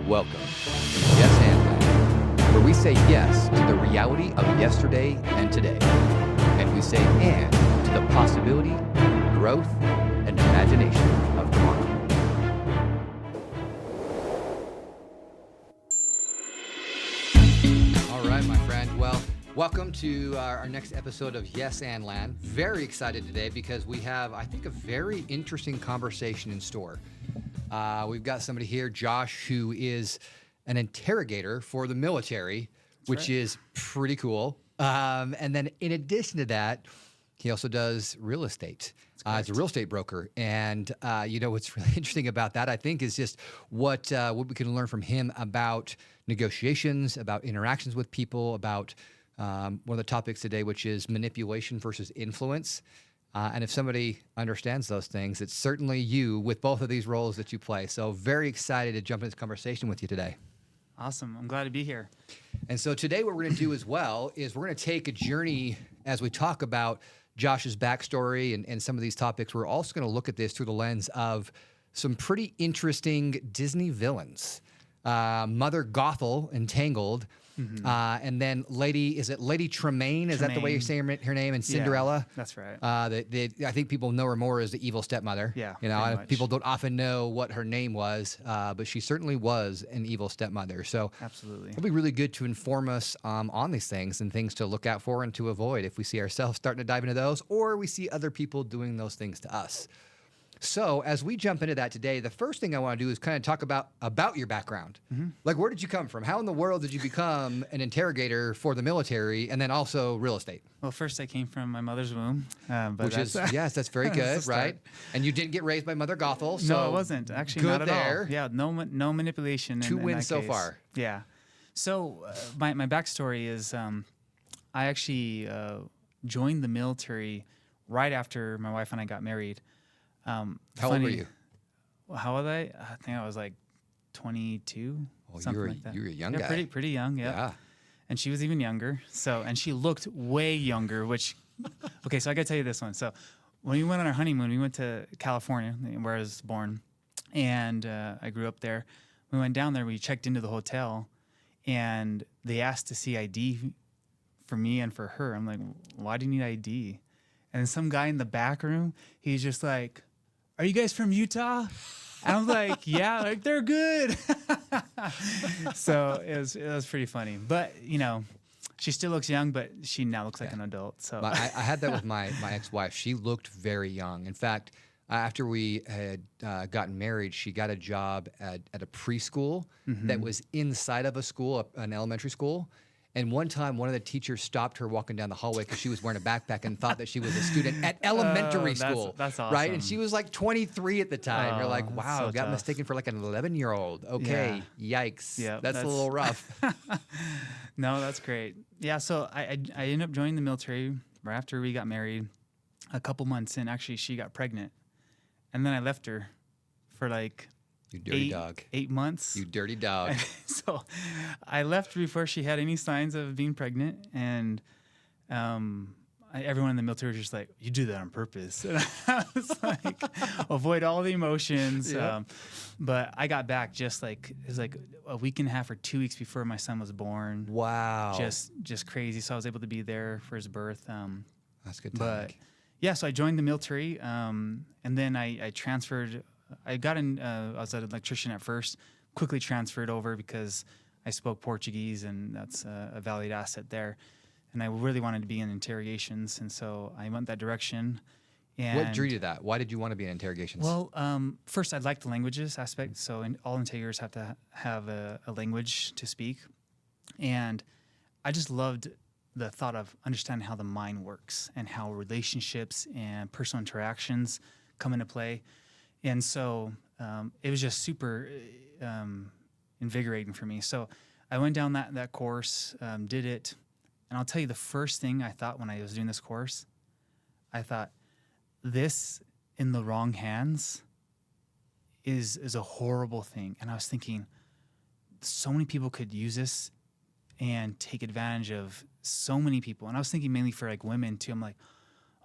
Welcome to Yes and Land, where we say yes to the reality of yesterday and today, and we say and to the possibility, growth, and imagination of tomorrow. All right, my friend. Well, welcome to our next episode of Yes and Land. Very excited today because we have, I think, a very interesting conversation in store. We've got somebody here, Josh, who is an interrogator for the military, which is pretty cool. And then in addition to that, he also does real estate. He's a real estate broker. And, what's really interesting about that, I think, is just what we can learn from him about negotiations, about interactions with people, about one of the topics today, which is manipulation versus influence. And if somebody understands those things, it's certainly you with both of these roles that you play. So very excited to jump into this conversation with you today. Awesome. I'm glad to be here. And so today what we're going to do as well is we're going to take a journey as we talk about Josh's backstory and some of these topics. We're also going to look at this through the lens of some pretty interesting Disney villains. Mother Gothel in Tangled. Mm-hmm. And then Lady Tremaine? Is that the way you're saying her name? And Cinderella? Yeah, that's right. I think people know her more as the evil stepmother. Yeah, people don't often know what her name was, but she certainly was an evil stepmother. So absolutely, it'll be really good to inform us on these things and things to look out for and to avoid if we see ourselves starting to dive into those, or we see other people doing those things to us. So as we jump into that today, the first thing I want to do is kind of talk about your background. Mm-hmm. Like, where did you come from? How in the world did you become an interrogator for the military and then also real estate? Well, first I came from my mother's womb. That's very good, right? And you didn't get raised by Mother Gothel. So no, it wasn't. Actually, good not at there. all. Yeah, no manipulation. Two wins so far. Yeah. So my backstory is I actually joined the military right after my wife and I got married. How old were you? How old I think I was like 22. Oh, something like that. You were a young guy. Pretty young, yeah. And she was even younger. And she looked way younger, which, okay, so I got to tell you this one. So when we went on our honeymoon, we went to California, where I was born, and I grew up there. We went down there, we checked into the hotel, and they asked to see ID for me and for her. I'm like, why do you need ID? And then some guy in the back room, he's just like, are you guys from Utah? And I was like, yeah, like they're good. So it was pretty funny. But, she still looks young, but she now looks like an adult. So I had that with my ex-wife. She looked very young. In fact, after we had gotten married, she got a job at a preschool that was inside of a school, an elementary school. And one time, one of the teachers stopped her walking down the hallway because she was wearing a backpack and thought that she was a student at elementary school. That's awesome. Right? And she was like 23 at the time. You're like, wow, so got tough. Mistaken for like an 11-year-old. Okay, yikes. Yeah, that's a little rough. No, that's great. Yeah, so I ended up joining the military right after we got married. A couple months in, actually, she got pregnant. And then I left her for like... You dirty dog. 8 months. You dirty dog. So I left before she had any signs of being pregnant. And everyone in the military was just like, you do that on purpose. And I was like, avoid all the emotions. Yeah. But I got back it was like a week and a half or 2 weeks before my son was born. Wow. Just crazy. So I was able to be there for his birth. That's good. But yeah, so I joined the military. And then I transferred. I was an electrician at first, quickly transferred over because I spoke Portuguese, and that's a valued asset there. And I really wanted to be in interrogations, and so I went that direction. And what drew you to that? Why did you want to be in interrogations? Well, first, I liked the languages aspect, so all interrogators have to have a language to speak. And I just loved the thought of understanding how the mind works and how relationships and personal interactions come into play. And so it was just super invigorating for me. So I went down that course, did it. And I'll tell you the first thing I thought when I was doing this course, I thought, this in the wrong hands is a horrible thing. And I was thinking, so many people could use this and take advantage of so many people. And I was thinking mainly for like women too. I'm like,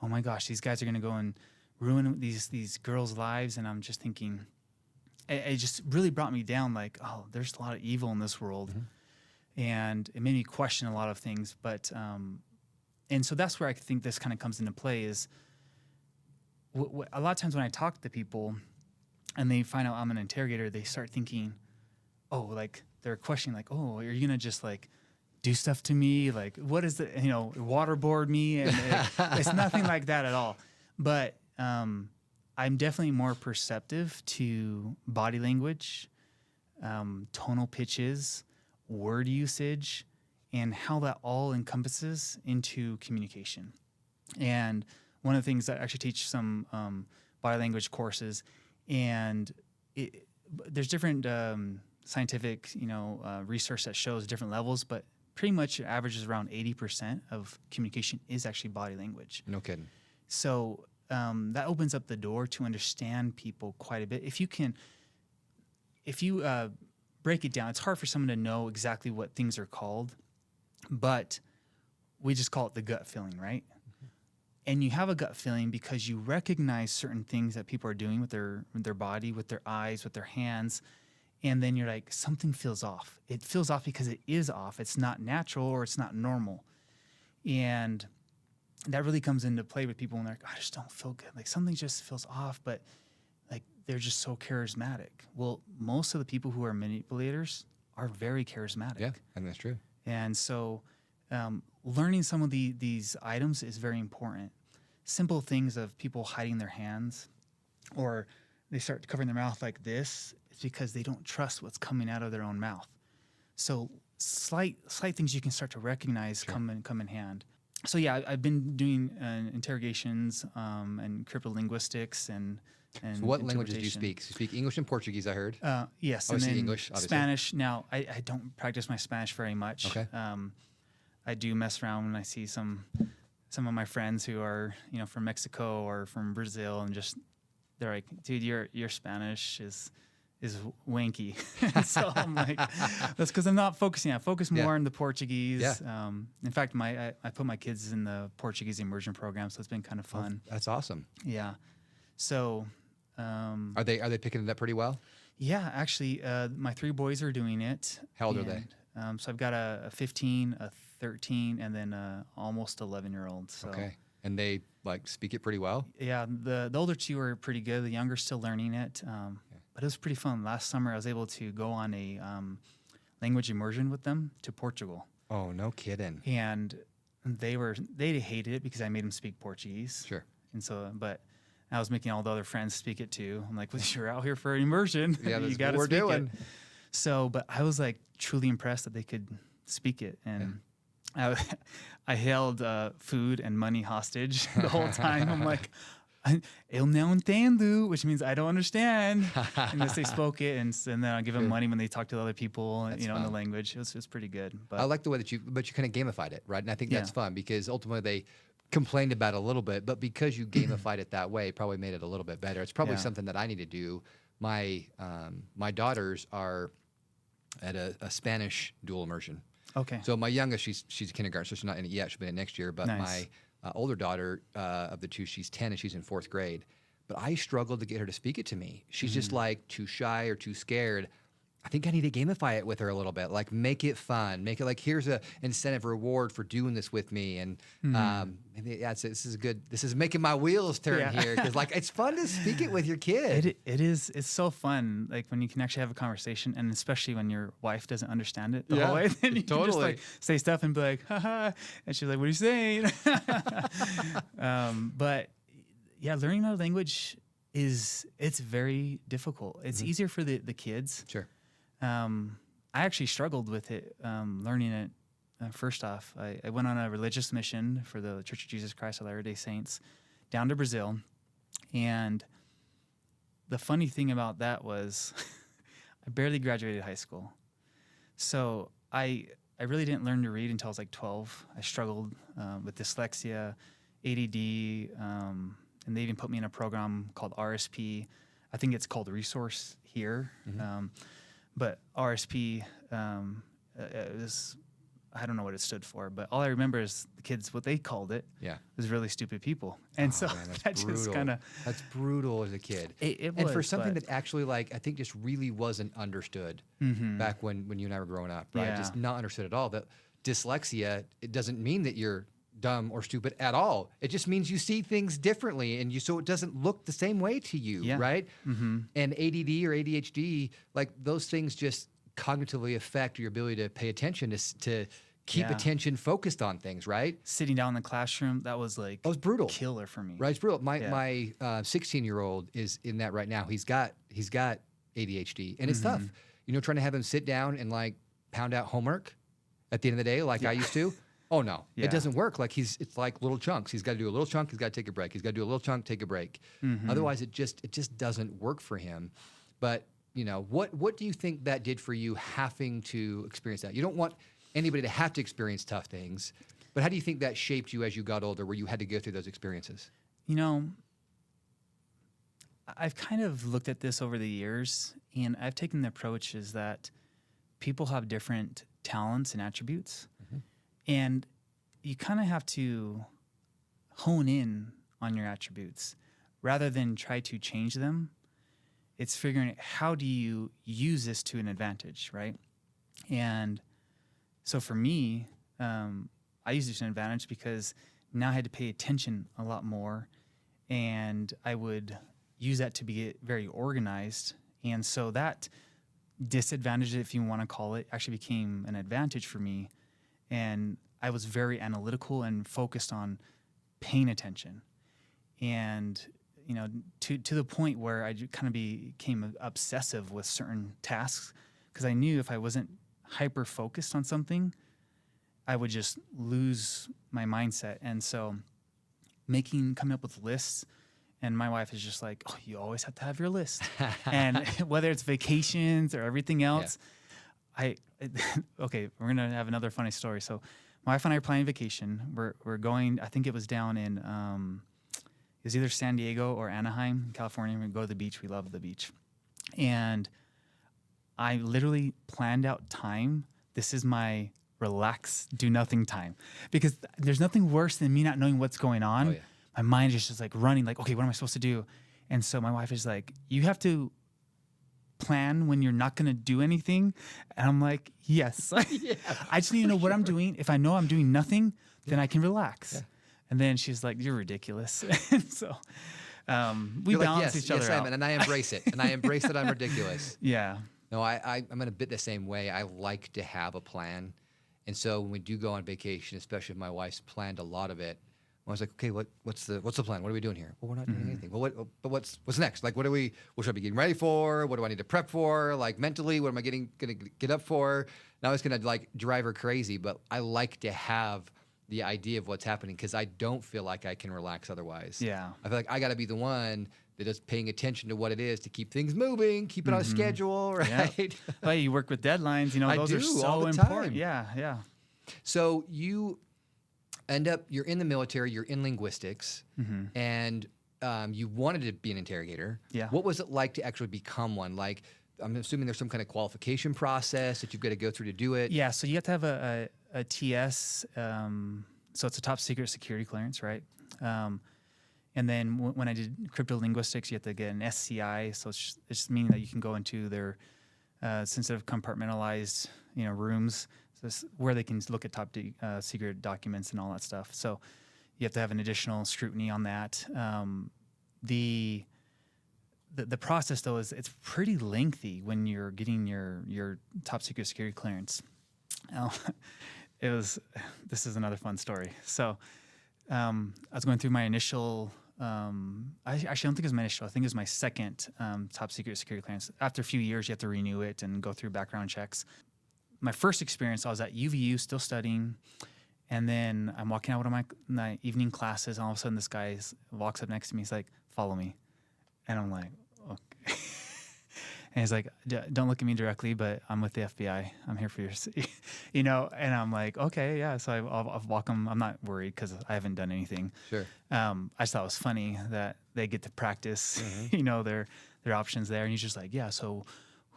oh my gosh, these guys are going to go and ruin these girls' lives. And I'm just thinking, it just really brought me down. Like, oh, there's a lot of evil in this world, and it made me question a lot of things. But and so that's where I think this kind of comes into play. Is a lot of times when I talk to people, and they find out I'm an interrogator, they start thinking, oh, like they're questioning, like, oh, are you gonna just like do stuff to me? Like, what is the, waterboard me? And it's nothing like that at all. But I'm definitely more perceptive to body language, tonal pitches, word usage, and how that all encompasses into communication. And one of the things that I actually teach some body language courses, and there's different scientific, research that shows different levels, but pretty much averages around 80% of communication is actually body language. No kidding. So that opens up the door to understand people quite a bit. If you break it down, it's hard for someone to know exactly what things are called, but we just call it the gut feeling, right? And you have a gut feeling because you recognize certain things that people are doing with their body, with their eyes, with their hands. And then you're like, something feels off. It feels off because it is off. It's not natural or it's not normal. And that really comes into play with people when they're like, I just don't feel good. Like something just feels off, but like they're just so charismatic. Well, most of the people who are manipulators are very charismatic. Yeah, and that's true. And so learning some of these items is very important. Simple things of people hiding their hands, or they start covering their mouth like this, it's because they don't trust what's coming out of their own mouth. So slight things you can start to recognize come in hand. So yeah, I've been doing interrogations and cryptolinguistics and so what languages do you speak? So you speak English and Portuguese, I heard. Yes, obviously and then English, obviously. Spanish. Now I don't practice my Spanish very much. Okay. I do mess around when I see some of my friends who are from Mexico or from Brazil, and just they're like, dude, your Spanish is wanky. So I'm like, that's because I'm not focusing. I focus more on the Portuguese. Yeah. In fact, I put my kids in the Portuguese immersion program, so it's been kind of fun. That's awesome. Yeah. So are they picking it up pretty well? Yeah, actually, my 3 boys are doing it. How old are they? So I've got a 15, a 13, and then almost 11-year-old. So. Okay. And they like speak it pretty well? Yeah, the older 2 are pretty good. The younger still learning it. But it was pretty fun. Last summer, I was able to go on a language immersion with them to Portugal. Oh, no kidding. And they hated it because I made them speak Portuguese. Sure. And so, but I was making all the other friends speak it too. I'm like, well, you're out here for an immersion. Yeah, that's you got what to we're speak doing. it. So, but I was like truly impressed that they could speak it. And I held food and money hostage the whole time. I'm like, eu não entendo, which means I don't understand, unless they spoke it, and then I give them money when they talk to other people, in the language. It was pretty good. But I like the way that you kind of gamified it, right? And I think that's fun because ultimately they complained about it a little bit, but because you gamified it that way, it probably made it a little bit better. It's probably something that I need to do. My daughters are at a Spanish dual immersion. Okay. So my youngest, she's a kindergarten, so she's not in it yet. She'll be in it next year. But nice. My older daughter of the 2, she's 10 and she's in 4th grade. But I struggled to get her to speak it to me. She's just like too shy or too scared. I think I need to gamify it with her a little bit. Like make it fun. Make it like here's a incentive reward for doing this with me. And maybe this is good. This is making my wheels turn here because like it's fun to speak it with your kid. It is. It's so fun. Like when you can actually have a conversation, and especially when your wife doesn't understand it the whole way, then you can just like say stuff and be like, haha, and she's like, what are you saying? But yeah, learning another language it's very difficult. It's easier for the kids. Sure. I actually struggled with it, learning it. First off, I went on a religious mission for the Church of Jesus Christ of Latter-day Saints down to Brazil. And the funny thing about that was I barely graduated high school. So I really didn't learn to read until I was like 12. I struggled with dyslexia, ADD, and they even put me in a program called RSP. I think it's called Resource here. But RSP, it was I don't know what it stood for, but all I remember is the kids, what they called it was really stupid people. And so man, that just kind of... That's brutal as a kid. It and was, for something that actually, like, I think just really wasn't understood back when you and I were growing up, right? Yeah. Just not understood at all. That dyslexia, it doesn't mean that you're dumb or stupid at all. It just means you see things differently, and so it doesn't look the same way to you, right? And ADD or ADHD, like those things just cognitively affect your ability to pay attention, to keep attention focused on things, right? Sitting down in the classroom, that was like... It was brutal. Killer for me. Right, it's brutal. My 16-year-old is in that right now. He's got ADHD, and it's tough. You know, trying to have him sit down and like pound out homework at the end of the day, like I used to. Oh no, it doesn't work. Like it's like little chunks. He's got to do a little chunk. He's got to take a break. He's got to do a little chunk, take a break. Otherwise, it just doesn't work for him. But you know, what do you think that did for you, having to experience that? You don't want anybody to have to experience tough things, but how do you think that shaped you as you got older, where you had to go through those experiences? You know, I've kind of looked at this over the years, and I've taken the approach is that people have different talents and attributes, and you kind of have to hone in on your attributes rather than try to change them. It's figuring out how do you use this to an advantage, right? And so for me, I used it to an advantage because now I had to pay attention a lot more, and I would use that to be very organized. And so that disadvantage, if you want to call it, actually became an advantage for me. And I was very analytical and focused on paying attention. And, you know, to the point where I kind of became obsessive with certain tasks, because I knew if I wasn't hyper focused on something, I would just lose my mindset. And so coming up with lists, and my wife is just like, oh, you always have to have your list. And whether it's vacations or everything else, okay, we're going to have another funny story. So my wife and I are planning vacation. We're going, I think it was down in, it was either San Diego or Anaheim, California. We go to the beach. We love the beach. And I literally planned out time. This is my relax, do nothing time. Because there's nothing worse than me not knowing what's going on. Oh, yeah. My mind is just like running, like, okay, what am I supposed to do? And so my wife is like, you have to plan when you're not going to do anything. And I'm like, yes. I just need to know what I'm doing. If I know I'm doing nothing, then I can relax. Yeah. And then she's like, you're ridiculous. And so we balance each other out. And I embrace it. And I embrace that I'm ridiculous. Yeah. No, I'm in a bit the same way. I like to have a plan. And so when we do go on vacation, especially if my wife's planned a lot of it, I was like, okay, what's the plan? What are we doing here? Well, we're not doing anything. Well, what's next? Like, what should I be getting ready for? What do I need to prep for? Like mentally, what am I gonna get up for? Now it's gonna like drive her crazy, but I like to have the idea of what's happening because I don't feel like I can relax otherwise. Yeah. I feel like I gotta be the one that is paying attention to what it is to keep things moving, keep it on a schedule, right? Yep. Well, you work with deadlines, you know, those are so all the important. time. Yeah. So you're in the military, you're in linguistics, and you wanted to be an interrogator. Yeah. What was it like to actually become one? Like, I'm assuming there's some kind of qualification process that you've got to go through to do it. Yeah, so you have to have a TS, so it's a top secret security clearance, right? And then when I did cryptolinguistics, you have to get an SCI, so it's just meaning that you can go into their sensitive compartmentalized, rooms. So this, where they can look at top secret documents and all that stuff. So you have to have an additional scrutiny on that. The process though it's pretty lengthy when you're getting your top secret security clearance. This is another fun story. So I was going through my initial. I don't think it was my initial. I think it was my second top secret security clearance. After a few years, you have to renew it and go through background checks. My first experience, I was at UVU still studying, and then I'm walking out of my evening classes, and all of a sudden this guy walks up next to me. He's like, "Follow me," and I'm like, "Okay." And he's like, "Don't look at me directly, but I'm with the FBI. I'm here for your," And I'm like, "Okay, yeah." So I'll walk him. I'm not worried because I haven't done anything. Sure. I just thought it was funny that they get to practice, their options there. And he's just like, "Yeah. So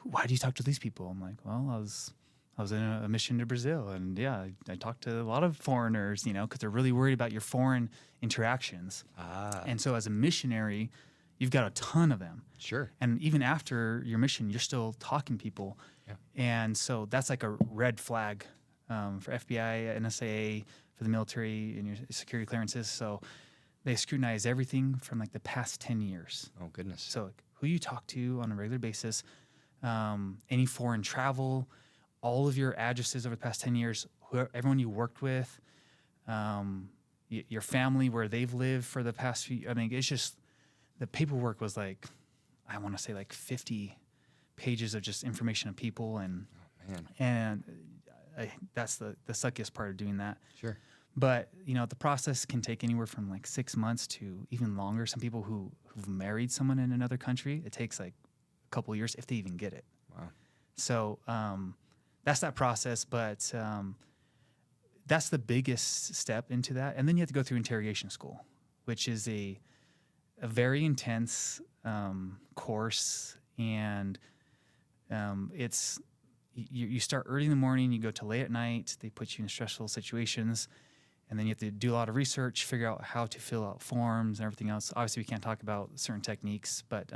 why do you talk to these people?" I'm like, "Well, I was I was in a mission to Brazil, and yeah, I talked to a lot of foreigners, because they're really worried about your foreign interactions. And so as a missionary, you've got a ton of them. Sure. And even after your mission, you're still talking to people. Yeah. And so that's like a red flag for FBI, NSA, for the military and your security clearances. So they scrutinize everything from like the past 10 years. Oh, goodness. So like, who you talk to on a regular basis, any foreign travel, all of your addresses over the past 10 years, everyone you worked with, your family, where they've lived for the past few. I mean, it's just the paperwork was like, I want to say like 50 pages of just information of people, and that's the suckiest part of doing that. Sure. But the process can take anywhere from like 6 months to even longer. Some people who've married someone in another country, it takes like a couple of years if they even get it. Wow. So that's that process, but that's the biggest step into that. And then you have to go through interrogation school, which is a very intense course, and it's you start early in the morning, you go till late at night. They put you in stressful situations, and then you have to do a lot of research, figure out how to fill out forms and everything else. Obviously, we can't talk about certain techniques, but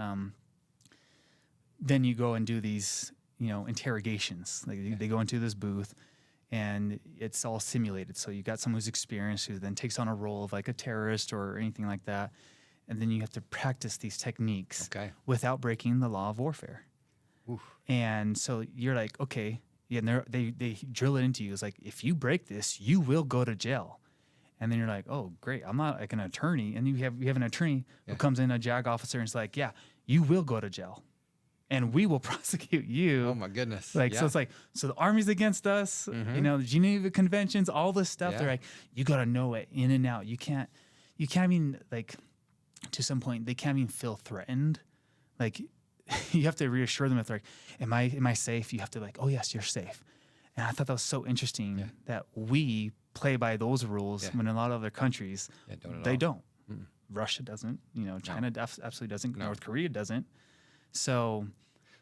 then you go and do these interrogations. They go into this booth, and it's all simulated. So you got someone who's experienced who then takes on a role of like a terrorist or anything like that. And then you have to practice these techniques without breaking the law of warfare. Oof. And so you're like, okay, yeah, and they drill it into you. It's like, if you break this, you will go to jail. And then you're like, oh, great, I'm not like an attorney. And you have an attorney who comes in, a JAG officer, and it's like, yeah, you will go to jail, and we will prosecute you. Oh my goodness! So it's like, so the Army's against us. The Geneva Conventions, all this stuff. Yeah. They're like, you got to know it in and out. You can't even like. To some point, they can't even feel threatened. Like, you have to reassure them if they're like, am I safe? You have to like, oh yes, you're safe. And I thought that was so interesting that we play by those rules when in a lot of other countries don't. Mm-mm. Russia doesn't. China absolutely doesn't. No. North Korea doesn't. So,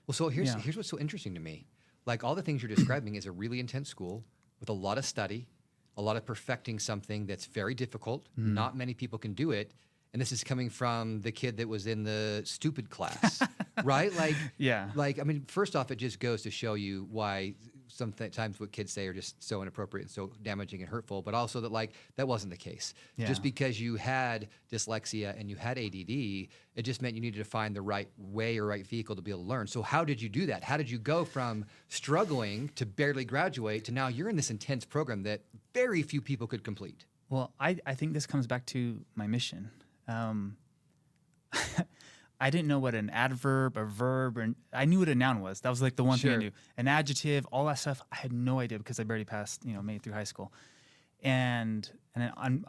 here's what's so interesting to me. Like, all the things you're describing is a really intense school with a lot of study, a lot of perfecting something that's very difficult. Not many people can do it. And this is coming from the kid that was in the stupid class, right? Like, I mean, first off, it just goes to show you why sometimes what kids say are just so inappropriate and so damaging and hurtful, but also that like that wasn't the case. Yeah. Just because you had dyslexia and you had ADD, it just meant you needed to find the right way or right vehicle to be able to learn. So how did you do that? How did you go from struggling to barely graduate to now you're in this intense program that very few people could complete? Well, I think this comes back to my mission. I didn't know what an adverb, a verb, or I knew what a noun was. That was like the one thing I knew. An adjective, all that stuff, I had no idea because I barely passed, made it through high school. And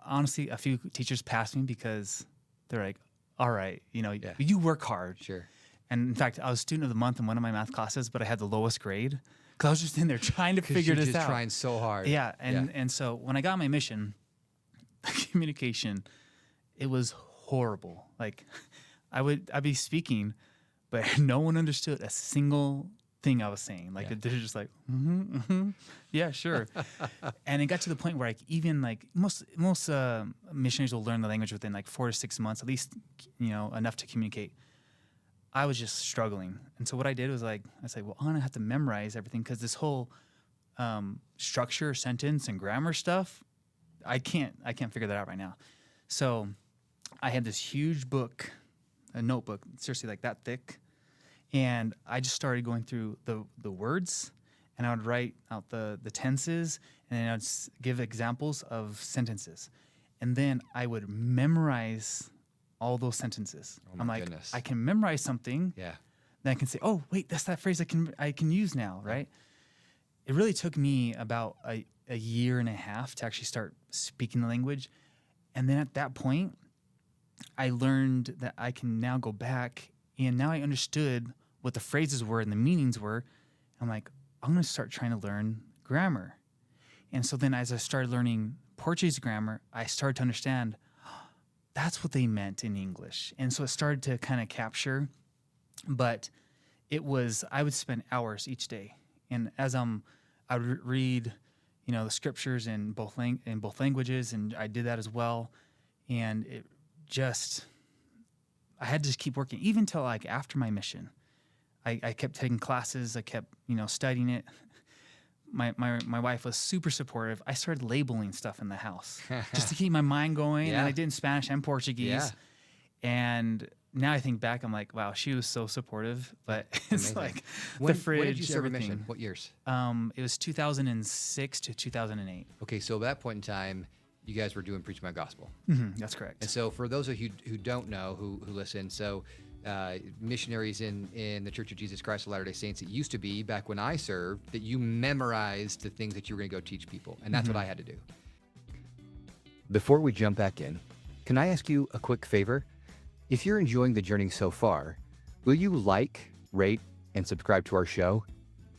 honestly, a few teachers passed me because they're like, all right, you work hard. Sure. And in fact, I was student of the month in one of my math classes, but I had the lowest grade because I was just in there trying to figure this out. Just trying so hard. Yeah. And so when I got my mission, communication, it was horrible. Like, I'd be speaking, but no one understood a single thing I was saying. Like, they're just like, yeah, sure. And it got to the point where, like, even like most missionaries will learn the language within like 4 to 6 months, at least, enough to communicate. I was just struggling, and so what I did was I said, well, I'm gonna have to memorize everything because this whole structure, sentence, and grammar stuff, I can't figure that out right now. So I had this huge book, a notebook, seriously like that thick, and I just started going through the words, and I would write out the tenses, and then I'd give examples of sentences, and then I would memorize all those sentences. Oh my goodness. I can memorize something, then I can say, oh wait, that's that phrase I can use now, right? It really took me about a year and a half to actually start speaking the language, and then at that point, I learned that I can now go back, and now I understood what the phrases were and the meanings were. I'm like, I'm going to start trying to learn grammar. And so then as I started learning Portuguese grammar, I started to understand that's what they meant in English. And so it started to kind of capture, but I would spend hours each day. And as I'm I would read, the scriptures in both languages, and I did that as well. And it just, I had to just keep working, even till like after my mission. I kept taking classes. I kept, studying it. My wife was super supportive. I started labeling stuff in the house just to keep my mind going. Yeah. And I did in Spanish and Portuguese. Yeah. And now I think back, I'm like, wow, she was so supportive. But it's Amazing. like When the fridge, did you serve everything. a mission? What years? It was 2006 to 2008. Okay, so at that point in time, you guys were doing Preach My Gospel. That's correct. And so for those of you who don't know, who listen, so missionaries in the Church of Jesus Christ of Latter-day Saints, it used to be, back when I served, that you memorized the things that you were going to go teach people. And that's what I had to do. Before we jump back in, can I ask you a quick favor? If you're enjoying the journey so far, will you like, rate, and subscribe to our show?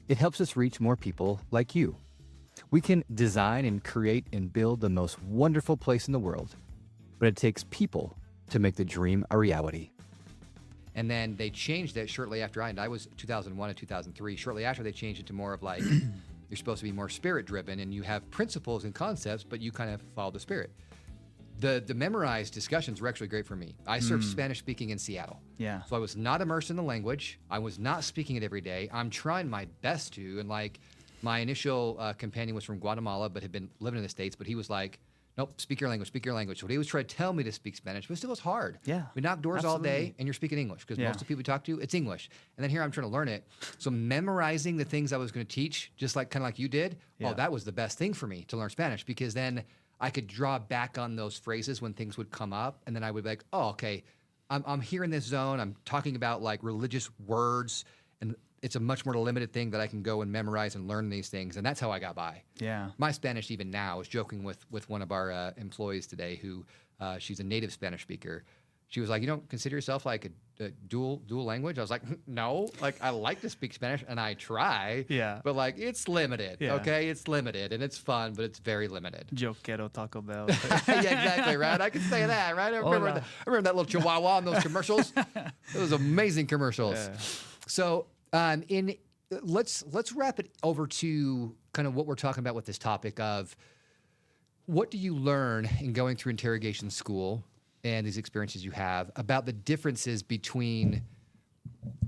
It helps us reach more people like you. We can design and create and build the most wonderful place in the world, but it takes people to make the dream a reality. And then they changed that shortly after I was 2001 and 2003. Shortly after, they changed it to more of like, you're supposed to be more spirit-driven, and you have principles and concepts, but you kind of follow the spirit. The memorized discussions were actually great for me. I served Spanish speaking in Seattle. Yeah. So I was not immersed in the language. I was not speaking it every day. I'm trying my best to. And like my initial companion was from Guatemala, but had been living in the States. But he was like, nope, speak your language, speak your language. So he was trying to tell me to speak Spanish, but it still was hard. Yeah, We knock doors all day absolutely. and you're speaking English because Yeah. most of the people we talk to, it's English. And then here I'm trying to learn it. So memorizing the things I was going to teach, just like kind of like you did, Yeah. that was the best thing for me to learn Spanish, because then I could draw back on those phrases when things would come up. And then I would be like, oh, okay, I'm here in this zone. I'm talking about like religious words, and it's a much more limited thing that I can go and memorize and learn these things. And that's how I got by. Yeah. My Spanish, even now, I was joking with one of our employees today who she's a native Spanish speaker. She was like, you don't consider yourself like a dual language? I was like, no, like I like to speak Spanish and I try. Yeah. But like it's limited. Yeah. Okay, it's limited and it's fun, but it's very limited. Yo quiero Taco Bell. Yeah, exactly, right? I can say that, right? I remember, Hola. I remember that little chihuahua in those commercials. Those amazing commercials. Yeah. So let's wrap it over to kind of what we're talking about with this topic of what do you learn in going through interrogation school and these experiences you have about the differences between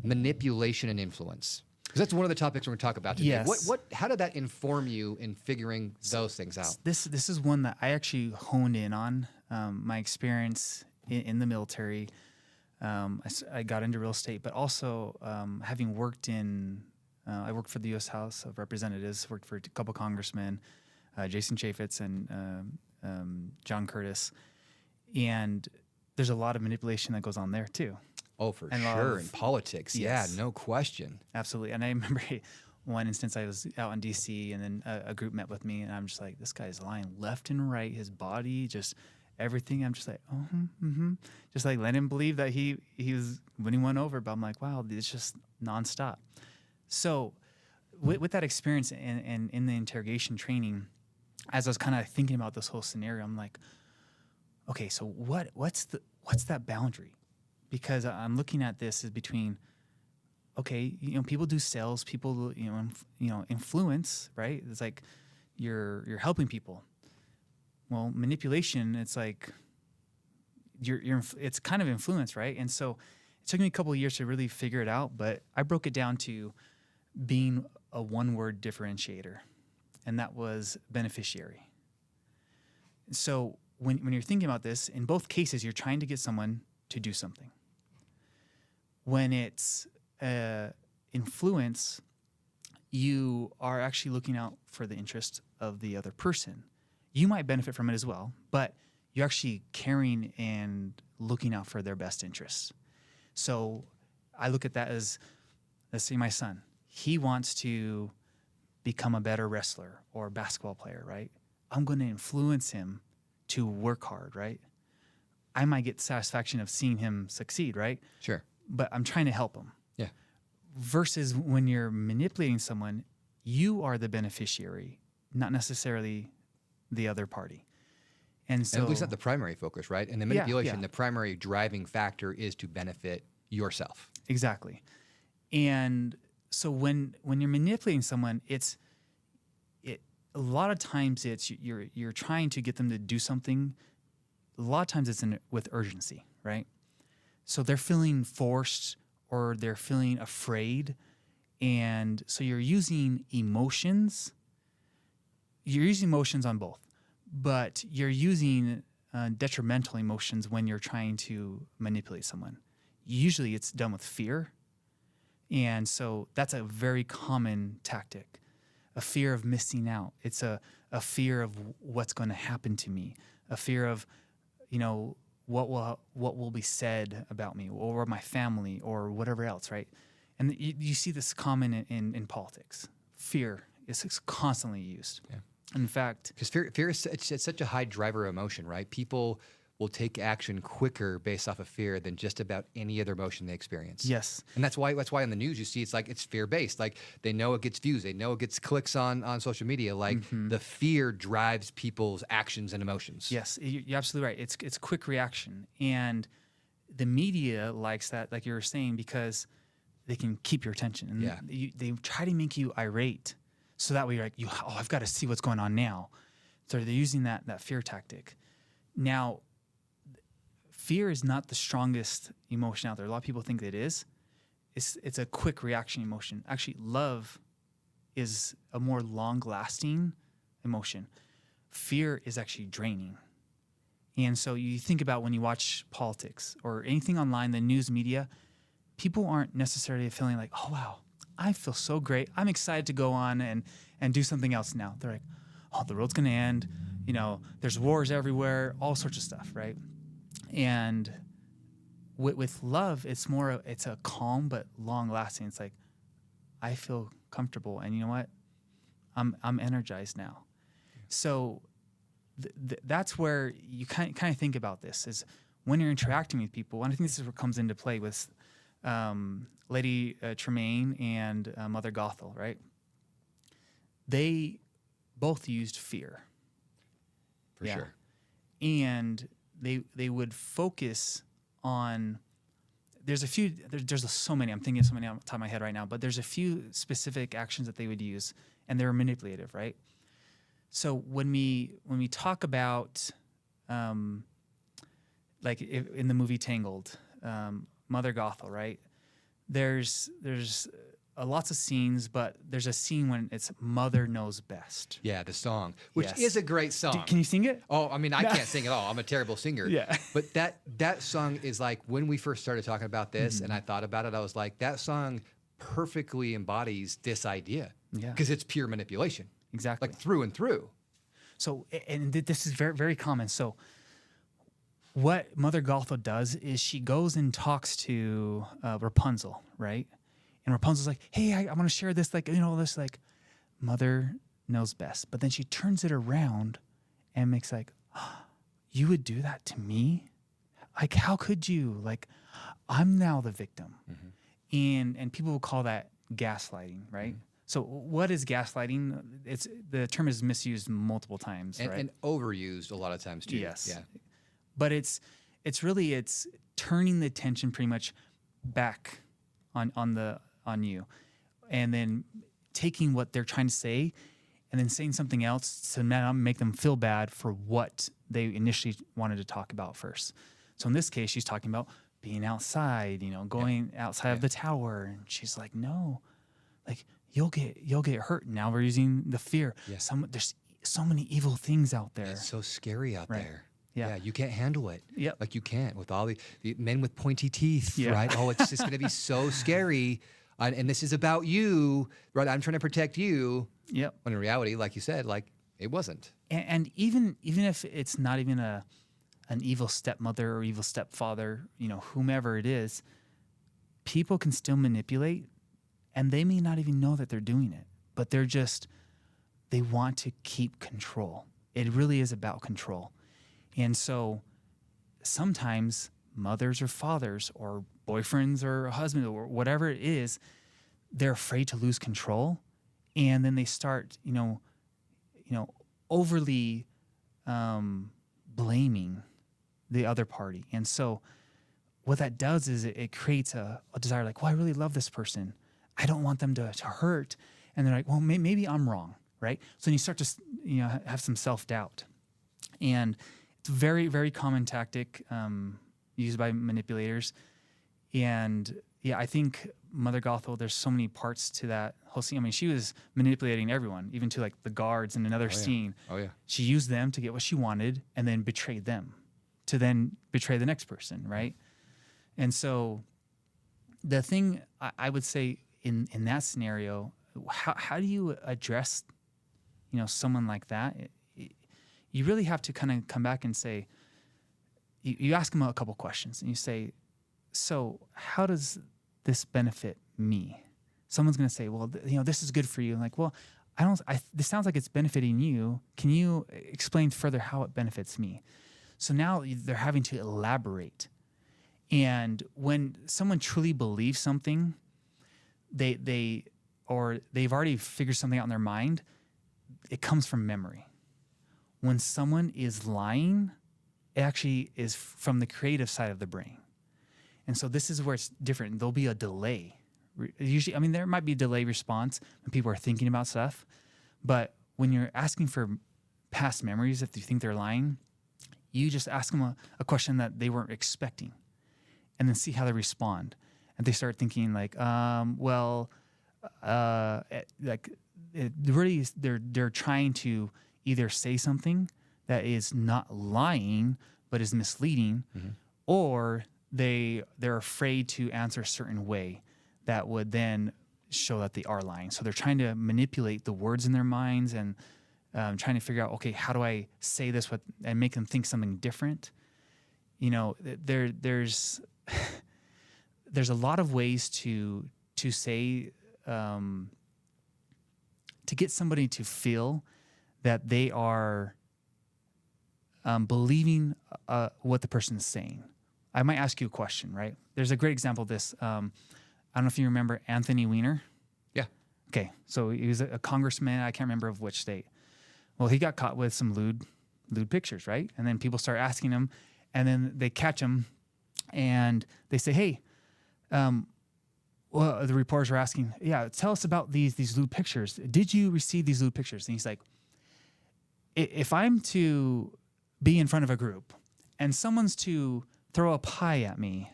manipulation and influence? Because that's one of the topics we're going to talk about today. Yes. How did that inform you in figuring those things out? This is one that I actually honed in on. My experience in the military. I got into real estate, but also having worked I worked for the U.S. House of Representatives, worked for a couple congressmen, Jason Chaffetz and John Curtis. And there's a lot of manipulation that goes on there too. Oh, for And a lot sure. of- In politics. Yes. Yeah, no question. Absolutely. And I remember one instance I was out in D.C. and then a group met with me, and I'm just like, this guy's lying left and right, his body, just everything. I'm just like, just like let him believe that he was winning one over. But I'm like, wow, it's just nonstop. So with that experience and in the interrogation training, as I was kind of thinking about this whole scenario, I'm like, okay, so what's that boundary? Because I'm looking at this as between, okay, people do sales, people influence, right? It's like you're helping people. Well, manipulation, it's like it's kind of influence, right? And so it took me a couple of years to really figure it out, but I broke it down to being a one-word differentiator, and that was beneficiary. So when you're thinking about this, in both cases, you're trying to get someone to do something. When it's influence, you are actually looking out for the interest of the other person. You might benefit from it as well, but you're actually caring and looking out for their best interests. So I look at that as, let's say my son, he wants to become a better wrestler or basketball player, right? I'm going to influence him to work hard, right? I might get satisfaction of seeing him succeed, right? Sure. But I'm trying to help him. Yeah. Versus when you're manipulating someone, you are the beneficiary, not necessarily the other party. And so, And at least not the primary focus, right? And the manipulation, yeah. the primary driving factor is to benefit yourself. Exactly. And so when you're manipulating someone, it's a lot of times it's you're trying to get them to do something. A lot of times it's with urgency, right? So they're feeling forced or they're feeling afraid, and so you're using emotions. You're using emotions on both, but you're using detrimental emotions when you're trying to manipulate someone. Usually it's done with fear. And so that's a very common tactic, a fear of missing out. It's a fear of what's going to happen to me, a fear of, what will be said about me or my family or whatever else, right? And you see this common in politics. Fear is constantly used. Yeah. In fact, because fear is it's such a high driver emotion, right? People will take action quicker based off of fear than just about any other emotion they experience. Yes, and that's why on the news you see it's fear based. Like they know it gets views, they know it gets clicks on social media. Like the fear drives people's actions and emotions. Yes, you're absolutely right. It's quick reaction, and the media likes that, like you were saying, because they can keep your attention, and they try to make you irate. So that way you're like, I've got to see what's going on now. So they're using that fear tactic. Now, fear is not the strongest emotion out there. A lot of people think it is. It's a quick reaction emotion. Actually, love is a more long-lasting emotion. Fear is actually draining. And so you think about when you watch politics or anything online, the news media, people aren't necessarily feeling like, oh, wow, I feel so great. I'm excited to go on and do something else now. They're like, oh, the world's going to end. There's wars everywhere, all sorts of stuff, right? And with love, it's a calm but long lasting. It's like, I feel comfortable, and you know what? I'm energized now. Yeah. So that's where you kind of think about this is when you're interacting with people, and I think this is where it comes into play with Lady Tremaine and Mother Gothel, right? They both used fear. For sure. And they would focus on, there's so many, I'm thinking of so many on the top of my head right now, but there's a few specific actions that they would use, and they're manipulative, right? So when we talk about, like in the movie Tangled, Mother Gothel, right? There's lots of scenes, but there's a scene when it's Mother Knows Best. Yeah, the song, which is a great song. Can you sing it? Oh, I mean, I can't sing at all. I'm a terrible singer. Yeah. But that song is like, when we first started talking about this and I thought about it, I was like, that song perfectly embodies this idea. Yeah. Because it's pure manipulation. Exactly. Like through and through. So, and this is very, very common. So what Mother Gothel does is she goes and talks to Rapunzel, right? And Rapunzel's like, hey, I want to share this, Mother knows best. But then she turns it around and makes like, oh, you would do that to me? Like, how could you? Like, I'm now the victim. And people will call that gaslighting, right? So what is gaslighting? The term is misused multiple times, right? And overused a lot of times too. Yes. Yeah. But it's turning the attention pretty much back on you, and then taking what they're trying to say and then saying something else to make them feel bad for what they initially wanted to talk about first. So in this case, she's talking about being outside, going outside of the tower, and she's like, no, like you'll get hurt. Now we're using the fear. Yeah. There's so many evil things out there. It's so scary out there. Yeah, you can't handle it. Yep. Like you can't with all the men with pointy teeth, right? Oh, it's just going to be so scary. And this is about you, right? I'm trying to protect you. Yep. When in reality, like you said, like it wasn't. And even if it's not even an evil stepmother or evil stepfather, whomever it is, people can still manipulate, and they may not even know that they're doing it, but they want to keep control. It really is about control. And so sometimes mothers or fathers or boyfriends or husbands or whatever it is, they're afraid to lose control. And then they start, overly blaming the other party. And so what that does is it creates a desire like, well, I really love this person. I don't want them to hurt. And they're like, well, maybe I'm wrong. right? So then you start to, have some self-doubt. And it's a very, very common tactic used by manipulators. And yeah, I think Mother Gothel, there's so many parts to that whole scene. I mean, she was manipulating everyone, even to like the guards in another scene. Oh, yeah. She used them to get what she wanted and then betrayed them to then betray the next person, right? And so the thing I would say in that scenario, how do you address, someone like that? You really have to kind of come back and say, you ask them a couple questions and you say, so how does this benefit me? Someone's going to say, well, this is good for you. I'm like, well, this sounds like it's benefiting you. Can you explain further how it benefits me? So now they're having to elaborate. And when someone truly believes something, they've already figured something out in their mind, it comes from memory. When someone is lying, it actually is from the creative side of the brain. And so this is where it's different. There'll be a delay. Usually, there might be a delay response when people are thinking about stuff, but when you're asking for past memories, if you think they're lying, you just ask them a question that they weren't expecting and then see how they respond. And they start thinking like, they're trying to either say something that is not lying but is misleading, or they're afraid to answer a certain way that would then show that they are lying. So they're trying to manipulate the words in their minds and trying to figure out, okay, how do I say this and make them think something different? There's a lot of ways to say to get somebody to feel that they are believing what the person is saying. I might ask you a question, right? There's a great example of this. I don't know if you remember Anthony Weiner. Yeah. Okay, so he was a congressman. I can't remember of which state. Well, he got caught with some lewd pictures, right? And then people start asking him, and then they catch him, and they say, "Hey, well, the reporters are asking, yeah, tell us about these lewd pictures. Did you receive these lewd pictures?" And he's like, "If I'm to be in front of a group, and someone's to throw a pie at me,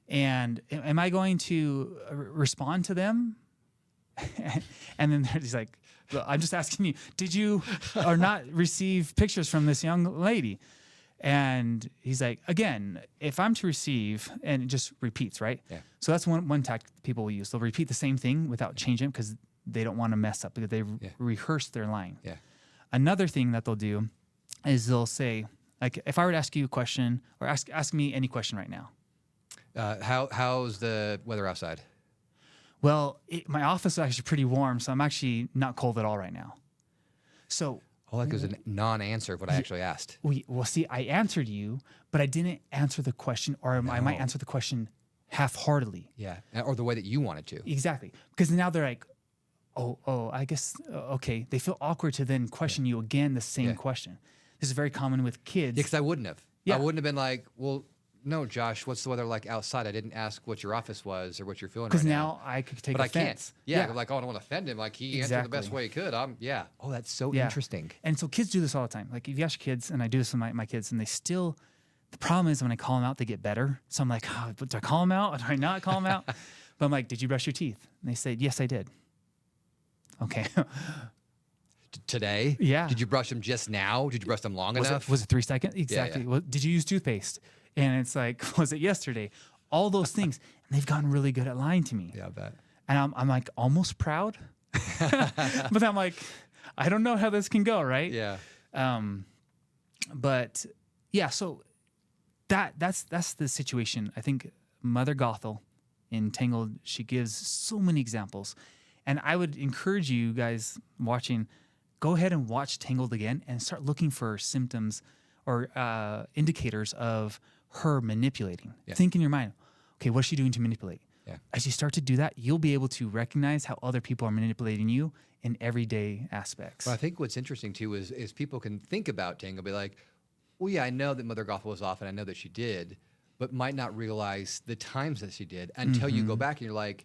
and am I going to respond to them?" And then he's like, "Well, I'm just asking you, did you or not receive pictures from this young lady?" And he's like, "Again, if I'm to receive," and it just repeats, right? Yeah. So that's one tactic people will use. They'll repeat the same thing without changing it because they don't want to mess up, because they rehearse their line. Yeah. Another thing that they'll do is they'll say, like, if I were to ask you a question, or ask me any question right now. How's the weather outside? Well, my office is actually pretty warm, so I'm actually not cold at all right now. So, That was a non-answer of what I actually asked. well, see, I answered you, but I didn't answer the question, or I might answer the question half-heartedly. Yeah, or the way that you wanted to. Exactly, because now they're like, oh, I guess, okay. They feel awkward to then question you again the same question. This is very common with kids. Yeah, because I wouldn't have. Yeah. I wouldn't have been like, well, no, Josh, what's the weather like outside? I didn't ask what your office was or what you're feeling right now. Because now I could take But offense. I can't. Yeah, like, I don't want to offend him. Like, he answered the best way he could. Oh, that's so interesting. And so kids do this all the time. Like, if you ask kids, and I do this with my kids, and they still, the problem is when I call them out, they get better. So I'm like, oh, do I call them out? Do I not call them out? But I'm like, did you brush your teeth? And they say, yes, I did. Okay. Today? Yeah. Did you brush them just now? Did you brush them long enough? Was it 3 seconds? Exactly. Yeah. Well, did you use toothpaste? And it's like, was it yesterday? All those things. And they've gotten really good at lying to me. Yeah, I bet. And I'm like almost proud. But I'm like, I don't know how this can go, right? Yeah. But yeah, so that's the situation. I think Mother Gothel in Tangled, she gives so many examples. And I would encourage you guys watching, go ahead and watch Tangled again and start looking for symptoms or indicators of her manipulating. Yeah. Think in your mind, okay, what's she doing to manipulate? Yeah. As you start to do that, you'll be able to recognize how other people are manipulating you in everyday aspects. Well, I think what's interesting too is people can think about Tangled, be like, well, yeah, I know that Mother Gothel was off and I know that she did, but might not realize the times that she did until you go back and you're like,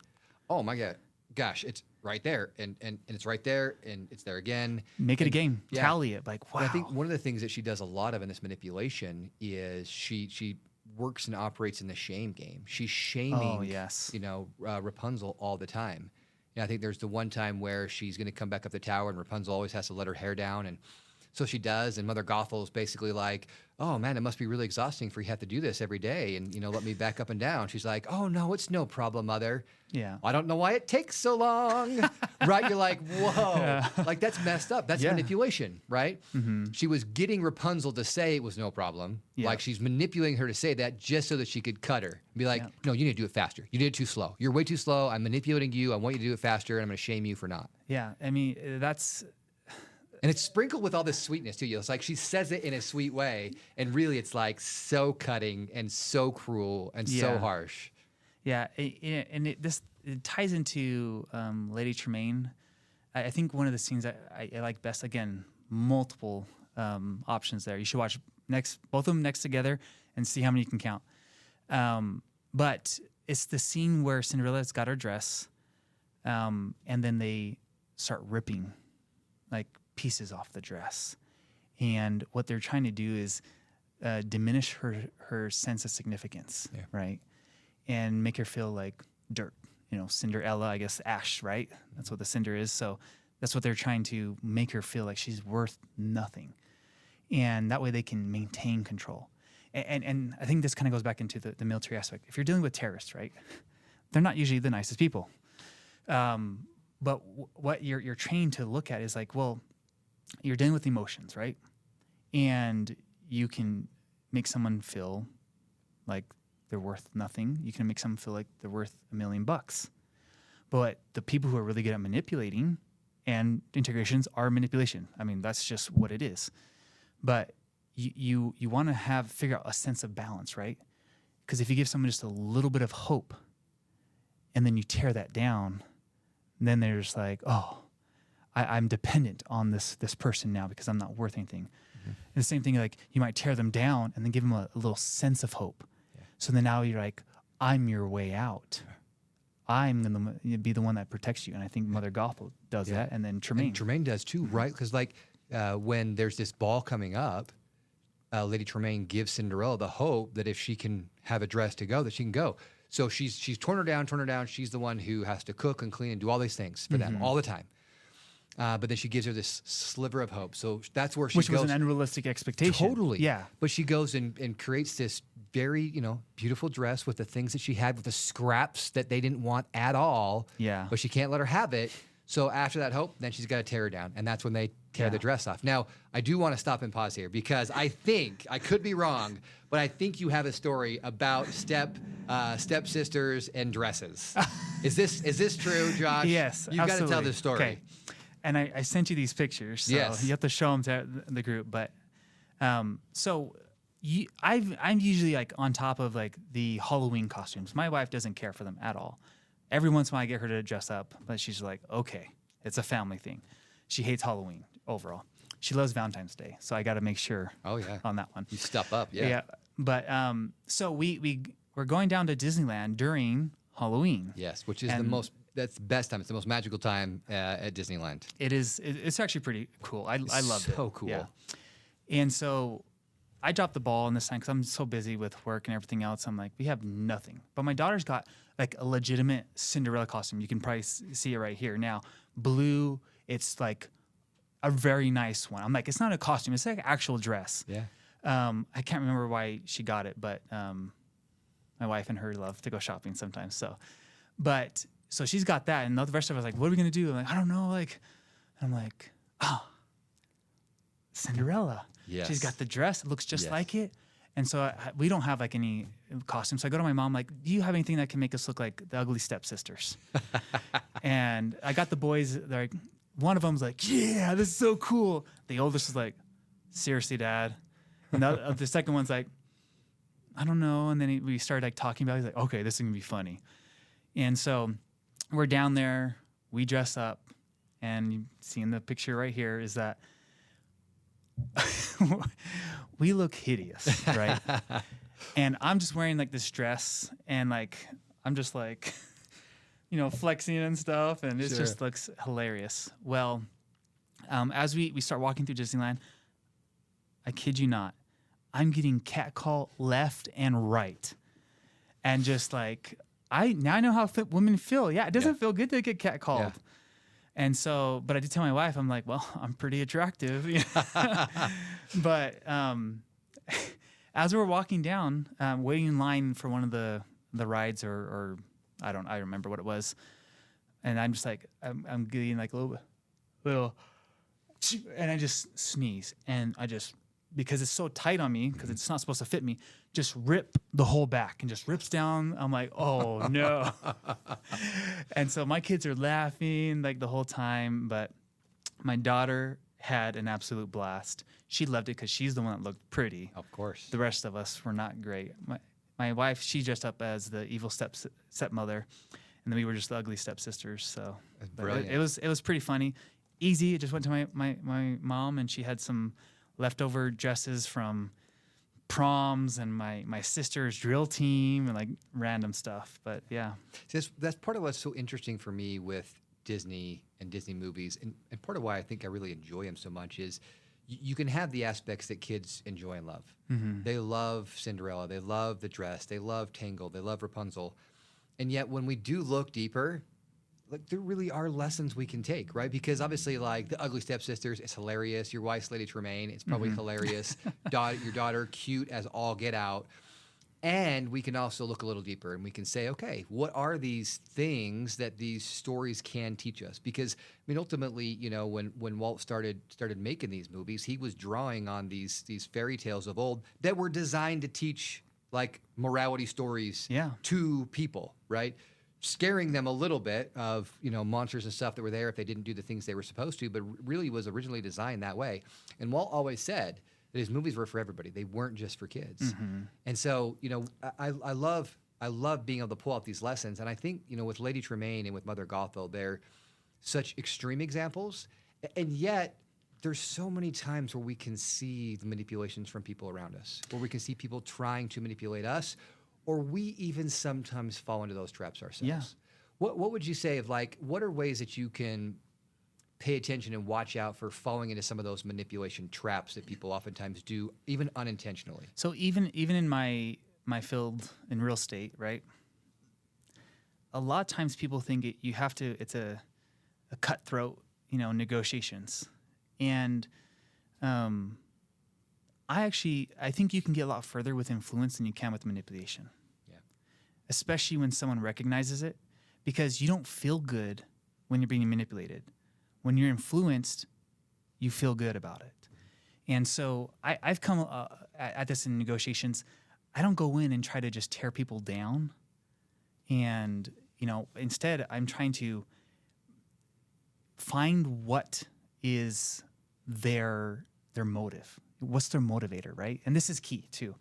oh my gosh, right there, and it's right there, and it's there again. Make it a game. Yeah. Tally it. Like, wow. And I think one of the things that she does a lot of in this manipulation is she works and operates in the shame game. She's shaming, Oh, yes. Rapunzel all the time. And I think there's the one time where she's going to come back up the tower, and Rapunzel always has to let her hair down, and so she does. And Mother Gothel is basically like, "Oh man, it must be really exhausting for you to have to do this every day, and let me back up and down." She's like, "Oh no, it's no problem, Mother." Yeah. I don't know why it takes so long. Right? You're like, whoa. Like, that's messed up. That's manipulation, right? Mm-hmm. She was getting Rapunzel to say it was no problem. Yeah. Like, she's manipulating her to say that just so that she could cut her. And be like, no, you need to do it faster. You did it too slow. You're way too slow. I'm manipulating you. I want you to do it faster, and I'm going to shame you for not. Yeah. I mean, that's... And it's sprinkled with all this sweetness, too. It's like she says it in a sweet way, and really it's like so cutting and so cruel and so harsh. Yeah, and it ties into Lady Tremaine. I think one of the scenes I like best, again, multiple options there. You should watch both of them next together and see how many you can count. But it's the scene where Cinderella's got her dress, and then they start ripping like pieces off the dress. And what they're trying to do is diminish her sense of significance, right? And make her feel like dirt. Cinderella, I guess, ash, right? That's what the cinder is. So that's what they're trying to make her feel like she's worth nothing. And that way they can maintain control. And I think this kind of goes back into the military aspect. If you're dealing with terrorists, right, they're not usually the nicest people. But what you're trained to look at is like, well, you're dealing with emotions, right? And you can make someone feel like they're worth nothing. You can make someone feel like they're worth $1 million. But the people who are really good at manipulating and integrations are manipulation. I mean, that's just what it is. But you want to figure out a sense of balance, right? Because if you give someone just a little bit of hope and then you tear that down, then they're just like, oh, I'm dependent on this person now because I'm not worth anything. Mm-hmm. And the same thing, like you might tear them down and then give them a little sense of hope. Yeah. So then now you're like, I'm your way out. I'm going to be the one that protects you. And I think Mother Gothel does that. And then Tremaine. And Tremaine does too, right? Because like when there's this ball coming up, Lady Tremaine gives Cinderella the hope that if she can have a dress to go, that she can go. So she's torn her down. She's the one who has to cook and clean and do all these things for them all the time. But then she gives her this sliver of hope. So that's where she goes. Which was an unrealistic expectation. Totally. Yeah. But she goes and creates this very, beautiful dress with the things that she had, with the scraps that they didn't want at all. Yeah. But she can't let her have it. So after that hope, then she's got to tear her down. And that's when they tear the dress off. Now, I do want to stop and pause here because I think, I could be wrong, but I think you have a story about stepsisters and dresses. Is this true, Josh? Yes, You've got to tell this story. Okay. And I sent you these pictures, so you have to show them to the group. But I'm usually like on top of like the Halloween costumes. My wife doesn't care for them at all. Every once in a while I get her to dress up, but she's like, okay, it's a family thing. She hates Halloween overall. She loves Valentine's Day, so I got to make sure on that one. You step up, yeah. But so we're going down to Disneyland during Halloween. Yes, which is that's the best time. It's the most magical time at Disneyland. It is. It's actually pretty cool. I love it. So cool. Yeah. And so I dropped the ball in this time because I'm so busy with work and everything else. I'm like, we have nothing. But my daughter's got like a legitimate Cinderella costume. You can probably see it right here now. Blue. It's like a very nice one. I'm like, it's not a costume. It's like an actual dress. Yeah. I can't remember why she got it, but my wife and her love to go shopping sometimes. So she's got that, and the rest of us like, what are we gonna do? I'm like, I don't know. Like, and I'm like, oh, Cinderella. Yes. She's got the dress. It looks just like it. And so we don't have like any costumes. So I go to my mom, like, do you have anything that can make us look like the ugly stepsisters? And I got the boys. They're like, one of them's like, yeah, this is so cool. The oldest is like, seriously, Dad. And the second one's like, I don't know. And then we started like talking about it. He's like, okay, this is gonna be funny. And so we're down there, we dress up, and you see in the picture right here is that we look hideous, right? And I'm just wearing like this dress, and like I'm just like flexing and stuff, and it Sure. just looks hilarious. Well, as we start walking through Disneyland, I kid you not, I'm getting catcalled left and right, and just like I know how women feel. Yeah, it doesn't feel good to get catcalled. Yeah. And so, but I did tell my wife, I'm like, well, I'm pretty attractive. But as we're walking down, waiting in line for one of the rides, or I remember what it was, and I'm just like, I'm getting like a little, and I just sneeze, and I just, because it's so tight on me, because it's not supposed to fit me, just rip the whole back and just rips down. I'm like, oh no. And so my kids are laughing like the whole time, but my daughter had an absolute blast. She loved it because she's the one that looked pretty. Of course. The rest of us were not great. My wife, she dressed up as the evil stepmother, and then we were just the ugly stepsisters. So brilliant. It was pretty funny. Easy. It just went to my mom, and she had some leftover dresses from proms and my sister's drill team and like random stuff. But yeah. See, that's part of what's so interesting for me with Disney and Disney movies, and part of why I think I really enjoy them so much is you can have the aspects that kids enjoy and love. Mm-hmm. They love Cinderella, they love the dress, they love Tangled, they love Rapunzel, and yet when we do look deeper, like there really are lessons we can take, right? Because obviously, like the ugly stepsisters, it's hilarious. Your wife's Lady Tremaine, it's probably hilarious. Your daughter, cute as all get out. And we can also look a little deeper and we can say, okay, what are these things that these stories can teach us? Because I mean, ultimately, when Walt started making these movies, he was drawing on these fairy tales of old that were designed to teach like morality stories to people, right? Scaring them a little bit of monsters and stuff that were there if they didn't do the things they were supposed to, but really was originally designed that way. And Walt always said that his movies were for everybody; they weren't just for kids. Mm-hmm. And so I love being able to pull out these lessons. And I think with Lady Tremaine and with Mother Gothel, they're such extreme examples, and yet there's so many times where we can see the manipulations from people around us, where we can see people trying to manipulate us. Or we even sometimes fall into those traps ourselves. Yeah. What would you say of like, what are ways that you can pay attention and watch out for falling into some of those manipulation traps that people oftentimes do, even unintentionally? So even in my field in real estate, right? A lot of times people think it's a cutthroat, negotiations. And I think you can get a lot further with influence than you can with manipulation. Yeah. Especially when someone recognizes it, because you don't feel good when you're being manipulated. When you're influenced, you feel good about it. And so I've come at this in negotiations. I don't go in and try to just tear people down. And, instead I'm trying to find what is their motive. What's their motivator, right? And this is key too.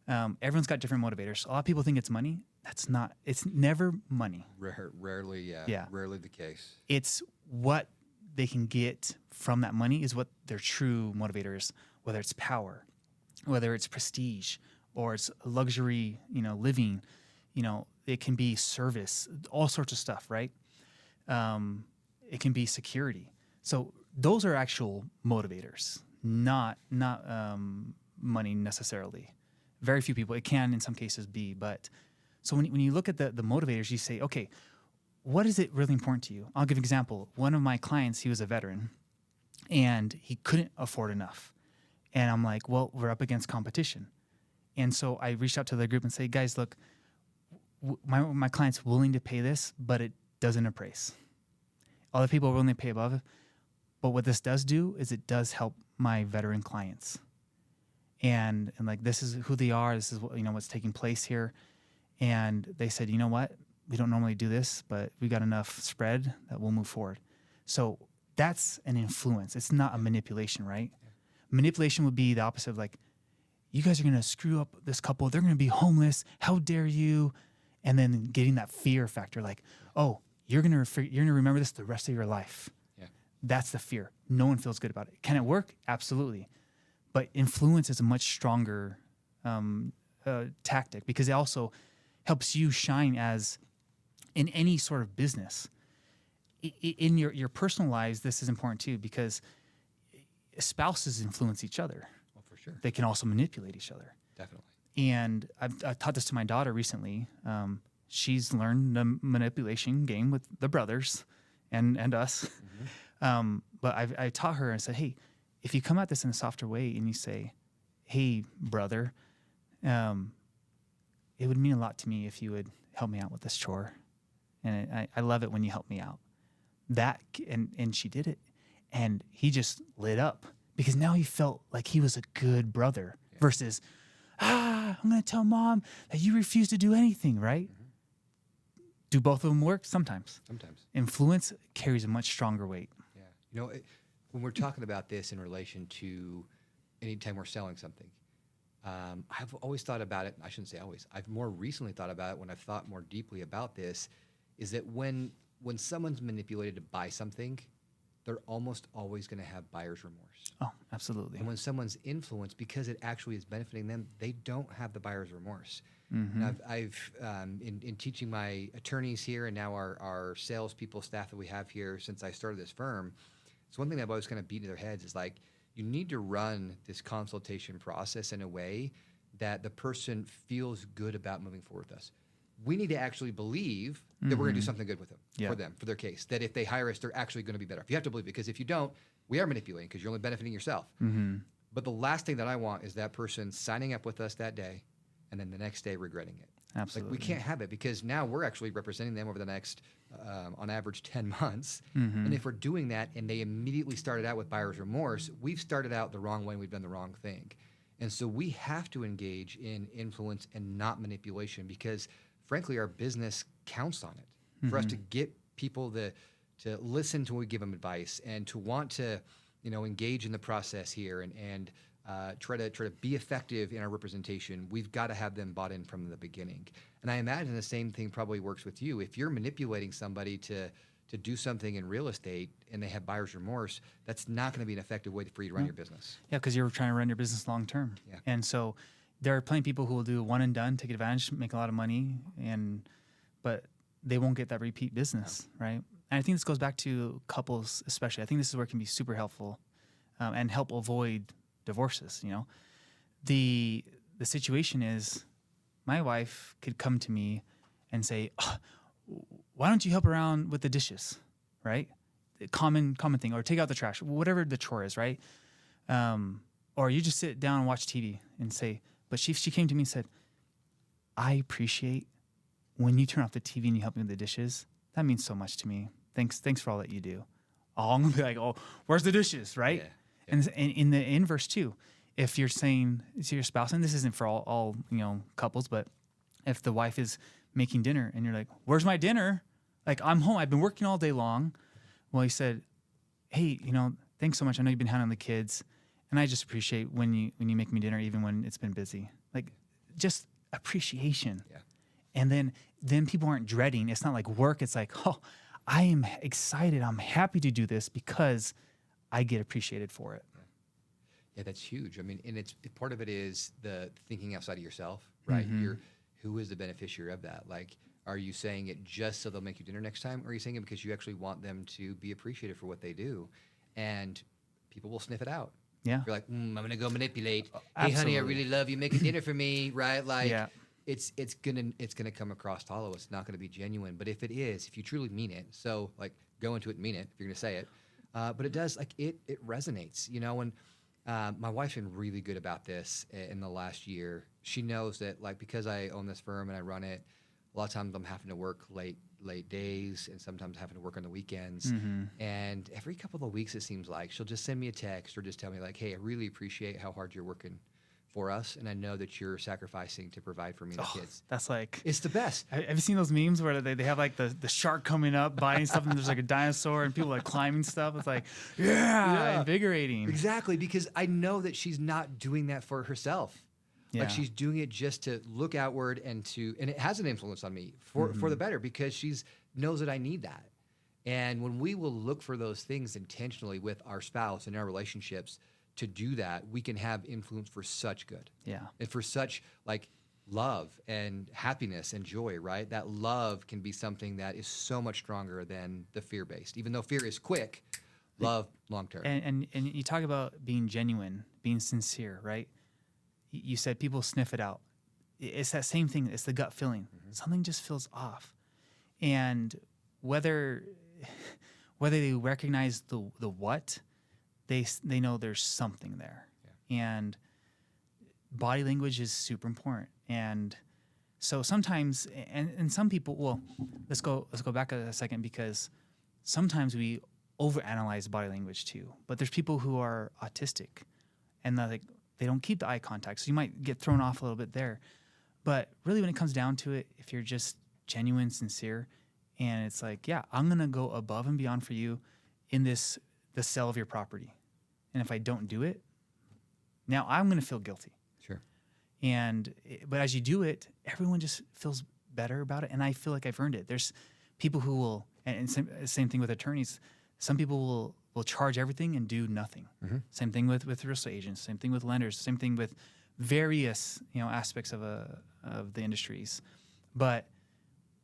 Everyone's got different motivators. A lot of people think it's money. That's not. It's never money. Rarely, Yeah. Rarely the case. It's what they can get from that money is what their true motivator is. Whether it's power, whether it's prestige, or it's luxury, living. It can be service, all sorts of stuff, right? It can be security. So those are actual motivators. Not money necessarily. Very few people. It can in some cases be, but so when you look at the motivators, you say, okay, what is it really important to you? I'll give an example. One of my clients, he was a veteran, and he couldn't afford enough. And I'm like, well, we're up against competition. And so I reached out to the group and say, guys, look, my client's willing to pay this, but it doesn't appraise. Other people are willing to pay above it. But what this does do is it does help my veteran clients. And like, this is who they are. This is what, what's taking place here. And they said, you know what? We don't normally do this, but we got enough spread that we'll move forward. So that's an influence. It's not a manipulation, right? Yeah. Manipulation would be the opposite of like, you guys are going to screw up this couple. They're going to be homeless. How dare you? And then getting that fear factor, like, oh, you're going to remember this the rest of your life. Yeah. That's the fear. No one feels good about it. Can it work? Absolutely. But influence is a much stronger tactic because it also helps you shine as in any sort of business. In your personal lives, this is important too, because spouses influence each other. Well, for sure. They can also manipulate each other. Definitely. And I've taught this to my daughter recently. She's learned the manipulation game with the brothers and us. But I taught her and said, hey, if you come at this in a softer way and you say, hey, brother, it would mean a lot to me if you would help me out with this chore. And I love it when you help me out. And she did it. And he just lit up because now he felt like he was a good brother versus, I'm going to tell mom that you refuse to do anything, right? Do both of them work? Sometimes. Influence carries a much stronger weight. Yeah. You know, when we're talking about this in relation to anytime we're selling something, I've always thought about it. I shouldn't say always. I've more recently thought about it when I've thought more deeply about this, is that when someone's manipulated to buy something, they're almost always going to have buyer's remorse. Oh, absolutely. And when someone's influenced, because it actually is benefiting them, they don't have the buyer's remorse. And I've in teaching my attorneys here and now our salespeople staff that we have here since I started this firm, it's one thing that I've always kind of beaten their heads is like, you need to run this consultation process in a way that the person feels good about moving forward with us. We need to actually believe that we're going to do something good with them, for their case. That if they hire us, they're actually going to be better. You have to believe it, because if you don't, we are manipulating because you're only benefiting yourself. But the last thing that I want is that person signing up with us that day and then the next day regretting it. Absolutely. Like, we can't have it because now we're actually representing them over the next, on average, 10 months. And if we're doing that and they immediately started out with buyer's remorse, we've started out the wrong way and we've done the wrong thing. And so we have to engage in influence and not manipulation because, frankly, our business counts on it for us to get people to listen to when we give them advice and to want to, engage in the process here and try to be effective in our representation. We've got to have them bought in from the beginning. And I imagine the same thing probably works with you. If you're manipulating somebody to do something in real estate and they have buyer's remorse, that's not going to be an effective way for you to run your business. Yeah, because you're trying to run your business long term. Yeah. And so there are plenty of people who will do one and done, take advantage, make a lot of money, but they won't get that repeat business, right? And I think this goes back to couples especially. I think this is where it can be super helpful and help avoid divorces. The situation is my wife could come to me and say, why don't you help around with the dishes, right? Common thing, or take out the trash, whatever the chore is, right? Or you just sit down and watch TV and say, but she came to me and said, I appreciate when you turn off the TV and you help me with the dishes. That means so much to me. Thanks for all that you do. I'm going to be like, where's the dishes, right? Yeah. And in the inverse too, if you're saying to your spouse, and this isn't for all couples, but if the wife is making dinner and you're like, where's my dinner? Like, I'm home. I've been working all day long. Well, he said, hey, thanks so much. I know you've been handling the kids, and I just appreciate when you make me dinner, even when it's been busy. Like, just appreciation. Yeah. And then people aren't dreading. It's not like work. It's like, I am excited. I'm happy to do this because I get appreciated for it. Yeah, that's huge. I mean, and part of it is the thinking outside of yourself, right? Who is the beneficiary of that? Like, are you saying it just so they'll make you dinner next time? Or are you saying it because you actually want them to be appreciated for what they do? And people will sniff it out. Yeah. You're like, I'm going to go manipulate. Absolutely. Hey, honey, I really love you. Making dinner for me, right? Like, it's gonna come across hollow. It's not gonna be genuine. But if you truly mean it, so like go into it and mean it if you're gonna say it. But it does, like, it resonates, and my wife's been really good about this in the last year. She knows that, like, because I own this firm and I run it, a lot of times I'm having to work late days and sometimes having to work on the weekends. And every couple of weeks, it seems like she'll just send me a text or just tell me like, hey, I really appreciate how hard you're working for us, and I know that you're sacrificing to provide for me and the kids. That's like, it's the best. Have you seen those memes where they have like the shark coming up, biting stuff, and there's like a dinosaur and people like climbing stuff? It's like, invigorating. Exactly, because I know that she's not doing that for herself. Yeah. Like, she's doing it just to look outward and it has an influence on me for the better, because she's knows that I need that. And when we will look for those things intentionally with our spouse and our relationships to do that, we can have influence for such good. Yeah. And for such, like, love and happiness and joy, right? That love can be something that is so much stronger than the fear-based. Even though fear is quick, love long-term. And you talk about being genuine, being sincere, right? You said people sniff it out. It's that same thing. It's the gut feeling. Something just feels off. And whether they recognize the what, they know there's something there. Yeah. And body language is super important. And so sometimes, and some people, well, let's go back a second, because sometimes we overanalyze body language too. But there's people who are autistic, and they don't keep the eye contact, so you might get thrown off a little bit there. But really, when it comes down to it, if you're just genuine, sincere, and it's like, yeah, I'm gonna go above and beyond for you in the sale of your property, and if I don't do it, now I'm gonna feel guilty. Sure. But as you do it, everyone just feels better about it, and I feel like I've earned it. There's people who will, and same thing with attorneys. Some people will charge everything and do nothing. Mm-hmm. Same thing with real estate agents. Same thing with lenders. Same thing with various aspects of the industries. But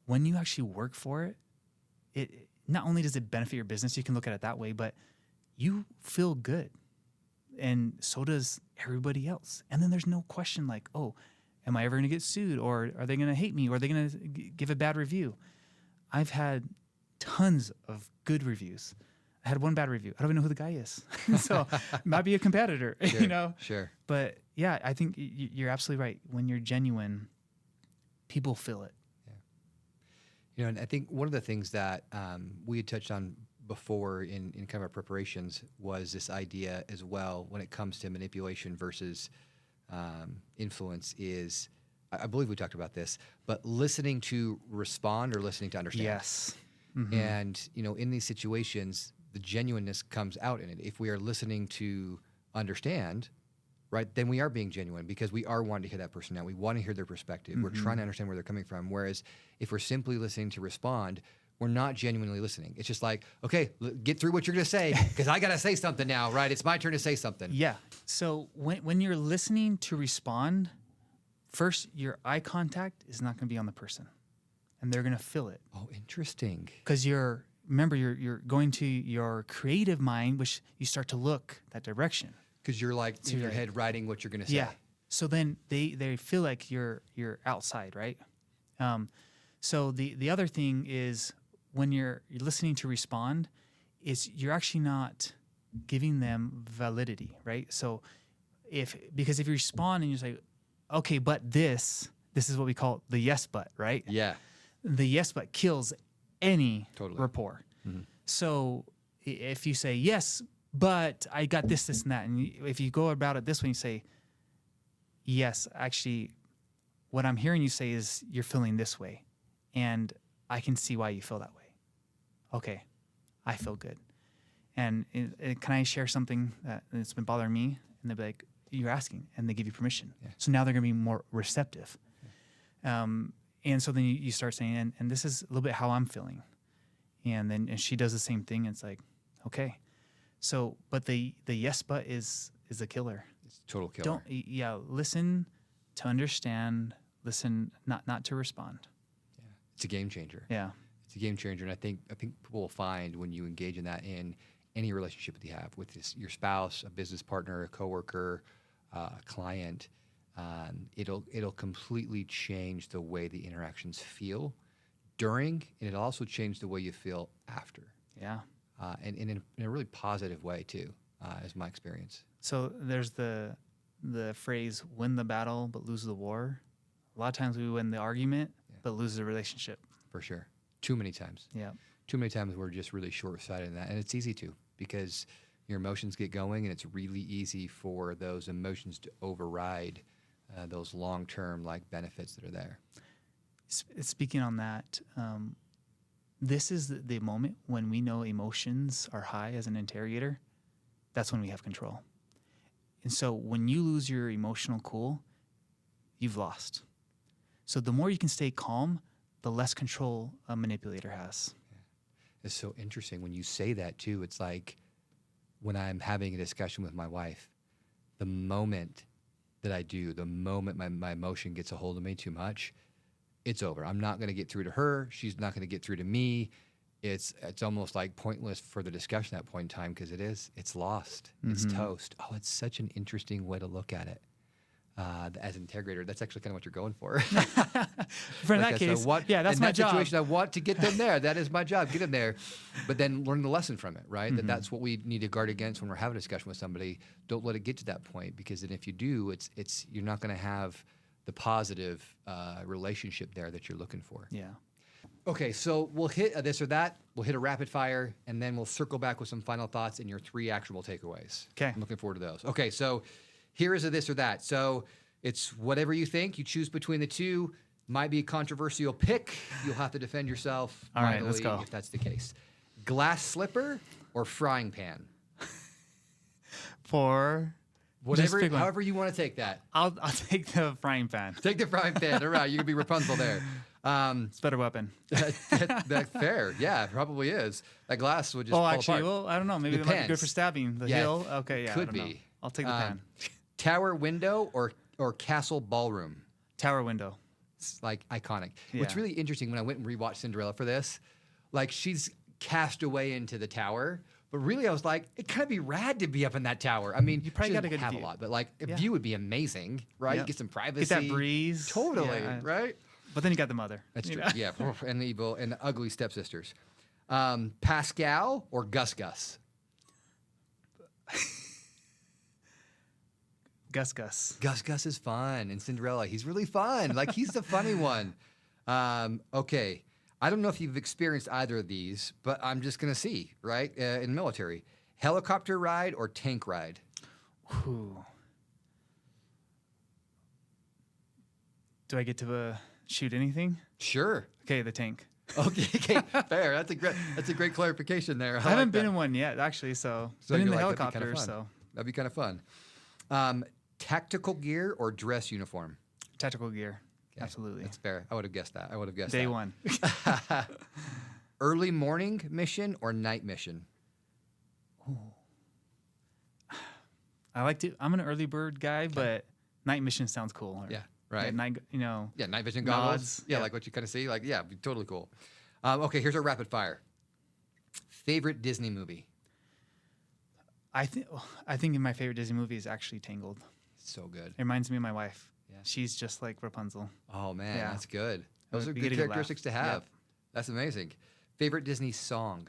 when you actually work for it, it not only does it benefit your business, you can look at it that way, but you feel good, and so does everybody else. And then there's no question like, oh, am I ever going to get sued, or are they going to hate me, or are they going to give a bad review? I've had tons of good reviews. I had one bad review. I don't even know who the guy is. So might be a competitor, Sure, Sure. But yeah, I think you're absolutely right. When you're genuine, people feel it. Yeah. And I think one of the things that we had touched on before in kind of our preparations was this idea as well when it comes to manipulation versus influence is, I believe we talked about this, but listening to respond or listening to understand. Yes. Mm-hmm. And, in these situations, the genuineness comes out in it. If we are listening to understand, right, then we are being genuine because we are wanting to hear that person out. We want to hear their perspective. Mm-hmm. We're trying to understand where they're coming from. Whereas if we're simply listening to respond, we're not genuinely listening. It's just like, okay, get through what you're going to say because I got to say something now, right? It's my turn to say something. Yeah. So when you're listening to respond, first, your eye contact is not going to be on the person, and they're going to feel it. Oh, interesting. Because you're going to your creative mind, which you start to look that direction. Because you're like in your head writing what you're going to say. Yeah. So then they feel like you're outside, right? So the other thing is when you're listening to respond, is you're actually not giving them validity, right? So because if you respond and you say, okay, but this is what we call the yes but, right? Yeah. The yes but kills any Totally. rapport. Mm-hmm. So if you say, yes, but I got this, and that, and if you go about it this way, you say, yes, actually, what I'm hearing you say is you're feeling this way, and I can see why you feel that way. Okay, I feel good. And can I share something that's been bothering me? And they'll be like, you're asking, and they give you permission. Yeah. So now they're going to be more receptive. Yeah. And so then you start saying, and this is a little bit how I'm feeling. And she does the same thing. And it's like, okay. So, but the yes, but is a killer. It's a total killer. Listen to understand, listen, not to respond. Yeah. It's a game changer. Yeah. It's a game changer. And I think people will find when you engage in that in any relationship that you have with your spouse, a business partner, a coworker, a client, it'll completely change the way the interactions feel during, and it'll also change the way you feel after. Yeah. And in a really positive way too, is my experience. So there's the phrase "win the battle but lose the war." A lot of times we win the argument but lose the relationship. For sure. Too many times. Yeah. Too many times we're just really short-sighted in that, and it's easy to because your emotions get going, and it's really easy for those emotions to override those long-term benefits that are there. Speaking on that, this is the moment when we know emotions are high as an interrogator. That's when we have control. And so when you lose your emotional cool, you've lost. So the more you can stay calm, the less control a manipulator has. Yeah. It's so interesting when you say that too. It's like when I'm having a discussion with my wife, the moment that I do, the moment my emotion gets a hold of me too much, it's over. I'm not going to get through to her. She's not going to get through to me. It's almost like pointless for the discussion at that point in time because it's lost. It's toast. Oh, it's such an interesting way to look at it. As an interrogator, that's actually kind of what you're going for. For Like that case, what, yeah, that's in my that job. situation, I want to get them there. That is my job. Get them there, but then learn the lesson from it. Right. That's what we need to guard against when we're having a discussion with somebody. Don't let it get to that point because then if you do, it's you're not going to have the positive relationship there that you're looking for. Yeah. Okay, so we'll hit this or that. We'll hit a rapid fire, and then we'll circle back with some final thoughts and your 3 actionable takeaways. Okay. I'm looking forward to those. Okay, so here is a this or that. So it's whatever you think. You choose between the two. Might be a controversial pick. You'll have to defend yourself. All right, let's go. If that's the case. Glass slipper or frying pan? For Whatever, pick one. however you want to take that. I'll take the frying pan. Take the frying pan. All right, you can be Rapunzel there. It's a better weapon. That's fair. Yeah, it probably is. That glass would just fall Actually, apart. well, I don't know. Maybe it might be Depends. good for stabbing. The Yeah, hill. Okay, yeah. could I don't know. be. I'll take the pan. Tower window or castle ballroom? Tower window. It's like iconic. What's Yeah. really interesting when I went and rewatched Cinderella for this, like she's cast away into the tower, but really I was like, it'd kind of be rad to be up in that tower. I mean, You probably she got a doesn't good have view. a lot, but like a Yeah. view would be amazing, right? Yep. Get some privacy. Get that breeze. Totally, Yeah. right? But then you got the mother. That's you true. know? Yeah, and the evil and the ugly stepsisters. Pascal or Gus Gus? Gus Gus. Gus Gus is fun in Cinderella. He's really fun. Like he's the funny one. Okay. I don't know if you've experienced either of these, but I'm just gonna see, right? In military. Helicopter ride or tank ride? Whew. Do I get to shoot anything? Sure. Okay, the tank. Okay, fair. That's a great clarification there. I haven't been in one yet, actually. So been in you're the like, that'd be kinda helicopter. fun. So That'd be kind of fun. Tactical gear or dress uniform? tactical gear. Okay, Absolutely. That's fair. I would have guessed that. I would have guessed Day that. one. Early morning mission or night mission? I like to. I'm an early bird guy, but night mission sounds cool. Or, Yeah, right. yeah, night. You know. Yeah, night vision goggles. Nods, Yeah, yeah. like what you kind of see. Like, yeah, be totally cool. Okay, here's our rapid fire. Favorite Disney movie? I think my favorite Disney movie is actually Tangled. So good. It reminds me of my wife. Yeah. She's just like Rapunzel. Oh man, Yeah. that's good. Those are We good get a good laugh. characteristics to have. Yep. That's amazing. Favorite Disney song?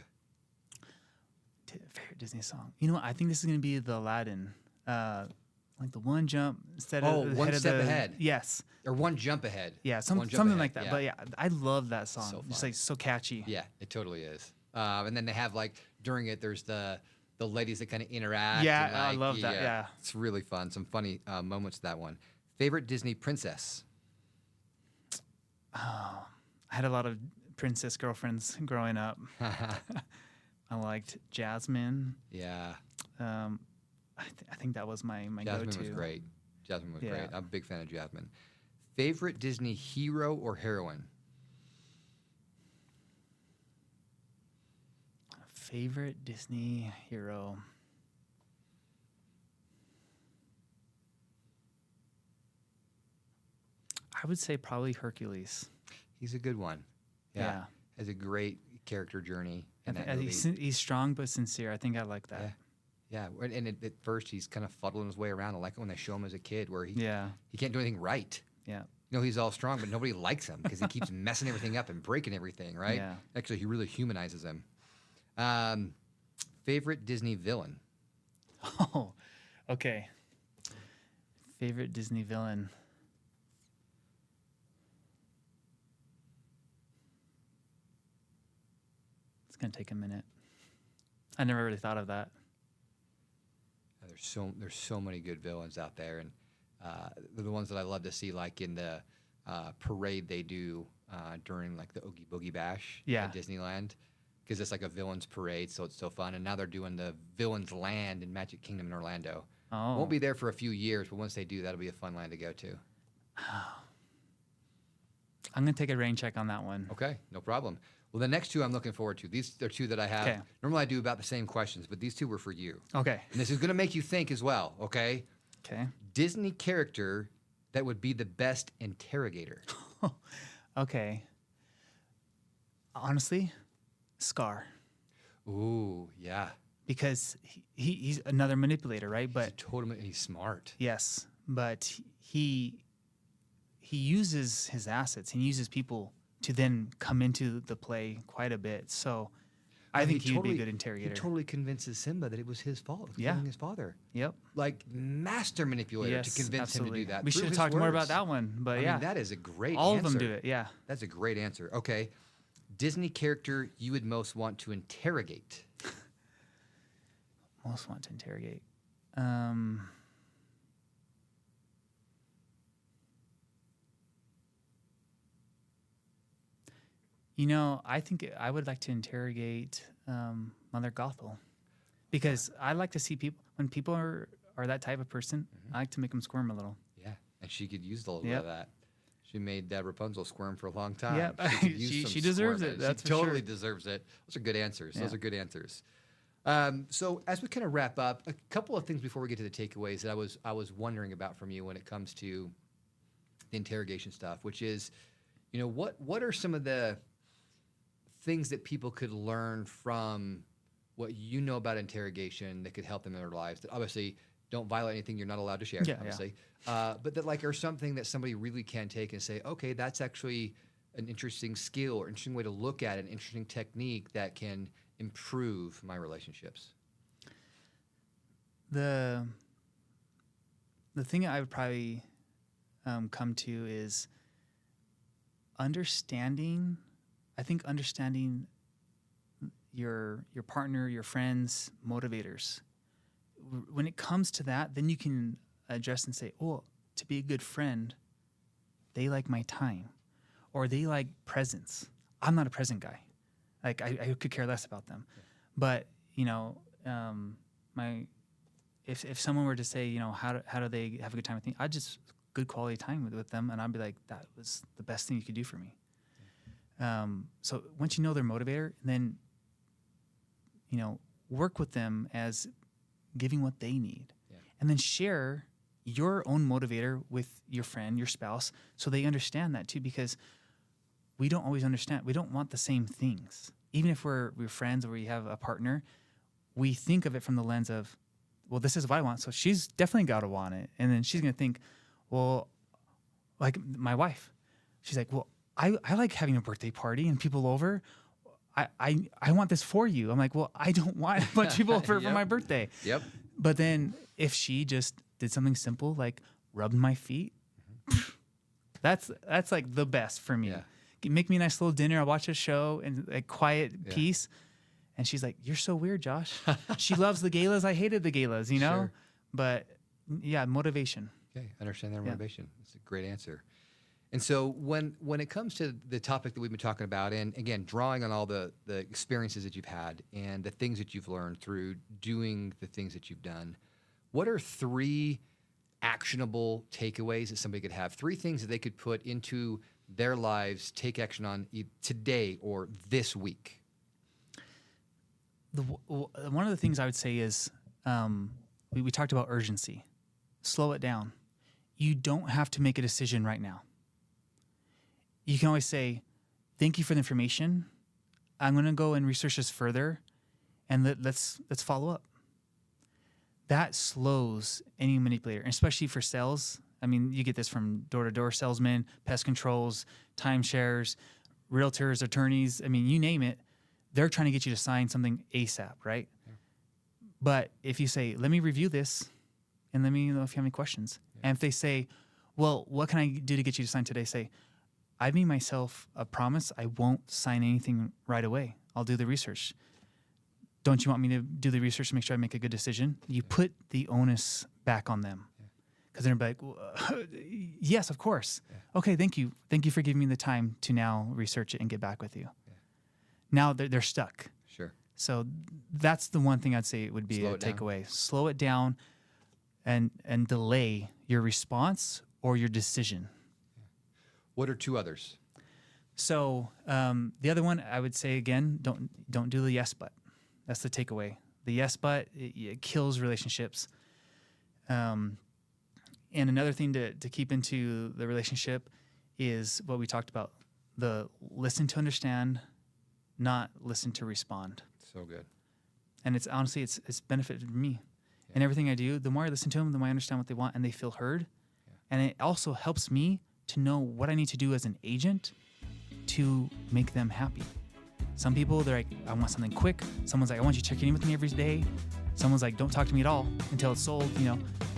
Favorite Disney song. You know what? I think this is gonna be the Aladdin. Like the one jump instead Oh, of the one head of step the- ahead. Yes. Or One Jump Ahead? Yeah. One Something Jump Ahead, like that. yeah. But yeah, I love that song. So It's fun. like so catchy. Yeah, it totally is. And then they have like during it, there's the ladies that kind of interact. Yeah, and, I like, love that, yeah. It's really fun. Some funny moments to that one. Favorite Disney princess? I had a lot of princess girlfriends growing up. I liked Jasmine. Yeah, I think that was my Jasmine go-to. was great. Jasmine was Yeah. great. I'm a big fan of Jasmine. Favorite Disney hero or heroine? Favorite Disney hero. I would say probably Hercules. He's a good one. Yeah. Has a great character journey in that I movie. think he's strong but sincere. I think I like that. Yeah. And at first he's kind of fuddling his way around. I like it when they show him as a kid where he Yeah. can't do anything right. Yeah. You know, he's all strong, but nobody likes him because he keeps messing everything up and breaking everything, right? Yeah. Actually, he really humanizes him. Favorite Disney villain? Oh, okay. Favorite Disney villain. It's gonna take a minute. I never really thought of that. There's so many good villains out there, and they're the ones that I love to see, like in the parade they do during like the Oogie Boogie Bash Yeah. at Disneyland, because it's like a villains parade, so it's so fun. And now they're doing the Villains Land in Magic Kingdom in Orlando. Oh, Won't be there for a few years, but once they do, that'll be a fun land to go to. I'm gonna take a rain check on that one. Okay, no problem. Well, the next two I'm looking forward to. These are two that I have. Okay. Normally I do about the same questions, but these two were for you. Okay. And this is going to make you think as well, okay? Okay. Disney character that would be the best interrogator. Okay. Honestly, Scar. Ooh, yeah. Because he's another manipulator, right? But He's smart. yes, but he uses his assets. He uses people to then come into the play quite a bit. So I think he would be a good interrogator. He totally convinces Simba that it was his fault of killing his father. Yep. Like master manipulator to convince him to do that. We should have talked more about that one, but I mean, that is a great all answer. of them do it, yeah. That's a great answer. Okay. Disney character you would most want to interrogate. Most want to interrogate. I think I would like to interrogate Mother Gothel, because I like to see when people are that type of person. I like to make them squirm a little. Yeah, and she could use a little bit of that. She made Rapunzel squirm for a long time. Yeah, she deserves it. That's she totally deserves it. Those are good answers. Those are good answers. So as we kind of wrap up, a couple of things before we get to the takeaways that I was wondering about from you when it comes to the interrogation stuff, which is, what are some of the things that people could learn from what you know about interrogation that could help them in their lives, that obviously don't violate anything you're not allowed to share, obviously. But that are something that somebody really can take and say, okay, that's actually an interesting skill or interesting way to look at it, an interesting technique that can improve my relationships. The thing I would probably come to is understanding your partner, your friends' motivators. When it comes to that, then you can address and say, oh, to be a good friend, they like my time, or they like presents. I'm not a present guy. Like I could care less about them. But if someone were to say, how do they have a good time with me, I'd just good quality time with them, and I'd be like, that was the best thing you could do for me. So once you know their motivator, then work with them as giving what they need, and then share your own motivator with your friend, your spouse, so they understand that too. Because we don't always understand. We don't want the same things. Even if we're friends or we have a partner, we think of it from the lens of, well, this is what I want, so she's definitely got to want it. And then she's going to think, well, like my wife, she's like, well, I like having a birthday party and people over. I want this for you. I'm like, well, I don't want a bunch of people over for my birthday. Yep. But then if she just did something simple like rubbed my feet, that's like the best for me. Yeah. Make me a nice little dinner. I'll watch a show and a quiet piece. And she's like, you're so weird, Josh. She loves the galas. I hated the galas, Sure. But motivation. Okay, understand their motivation. That's a great answer. And so when it comes to the topic that we've been talking about, and again, drawing on all the experiences that you've had and the things that you've learned through doing the things that you've done, what are 3 actionable takeaways that somebody could have? 3 things that they could put into their lives, take action on today or this week? One of the things I would say is we talked about urgency. Slow it down. You don't have to make a decision right now. You can always say, thank you for the information. I'm going to go and research this further, and let's follow up. That slows any manipulator, and especially for sales. I mean, you get this from door-to-door salesmen, pest controls, timeshares, realtors, attorneys. I mean, you name it. They're trying to get you to sign something ASAP, right? Yeah. But if you say, let me review this, and let me know if you have any questions. Yeah. And if they say, well, what can I do to get you to sign today? Say, I made myself a promise. I won't sign anything right away. I'll do the research. Don't you want me to do the research to make sure I make a good decision? You put the onus back on them. Because they're like, well, yes, of course. Yeah. Okay, thank you. Thank you for giving me the time to now research it and get back with you. Yeah. Now they're stuck. Sure. So that's the one thing I'd say would be a takeaway. Slow it down and delay your response or your decision. What are 2 others? So the other one I would say again, don't do the yes but. That's the takeaway. The yes but it kills relationships. And another thing to keep into the relationship is what we talked about, the listen to understand, not listen to respond. So good. And it's honestly, it's benefited me. Yeah. And everything I do, the more I listen to them, the more I understand what they want and they feel heard. Yeah. And it also helps me to know what I need to do as an agent to make them happy. Some people, they're like, I want something quick. Someone's like, I want you checking in with me every day. Someone's like, don't talk to me at all until it's sold,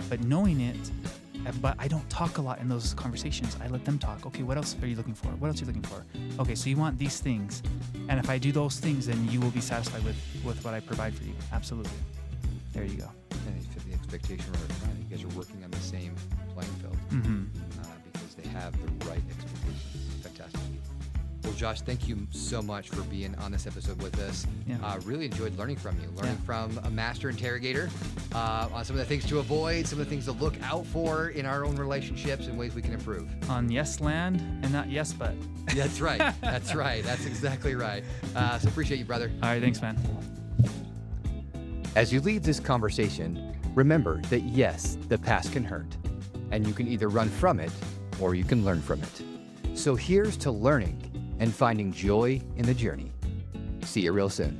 But knowing it, but I don't talk a lot in those conversations. I let them talk. Okay, what else are you looking for? What else are you looking for? Okay, so you want these things. And if I do those things, then you will be satisfied with what I provide for you. Absolutely. There you go. And you fit the expectation right up front. You guys are working on the same playing field because they have the right expectations. Fantastic. Well, Josh, thank you so much for being on this episode with us. Yeah. Really enjoyed learning from you, from a master interrogator on some of the things to avoid, some of the things to look out for in our own relationships and ways we can improve. On yes land and not yes but. That's right. That's right. That's exactly right. So appreciate you, brother. All right. Thanks, man. As you leave this conversation, remember that yes, the past can hurt, and you can either run from it or you can learn from it. So here's to learning and finding joy in the journey. See you real soon.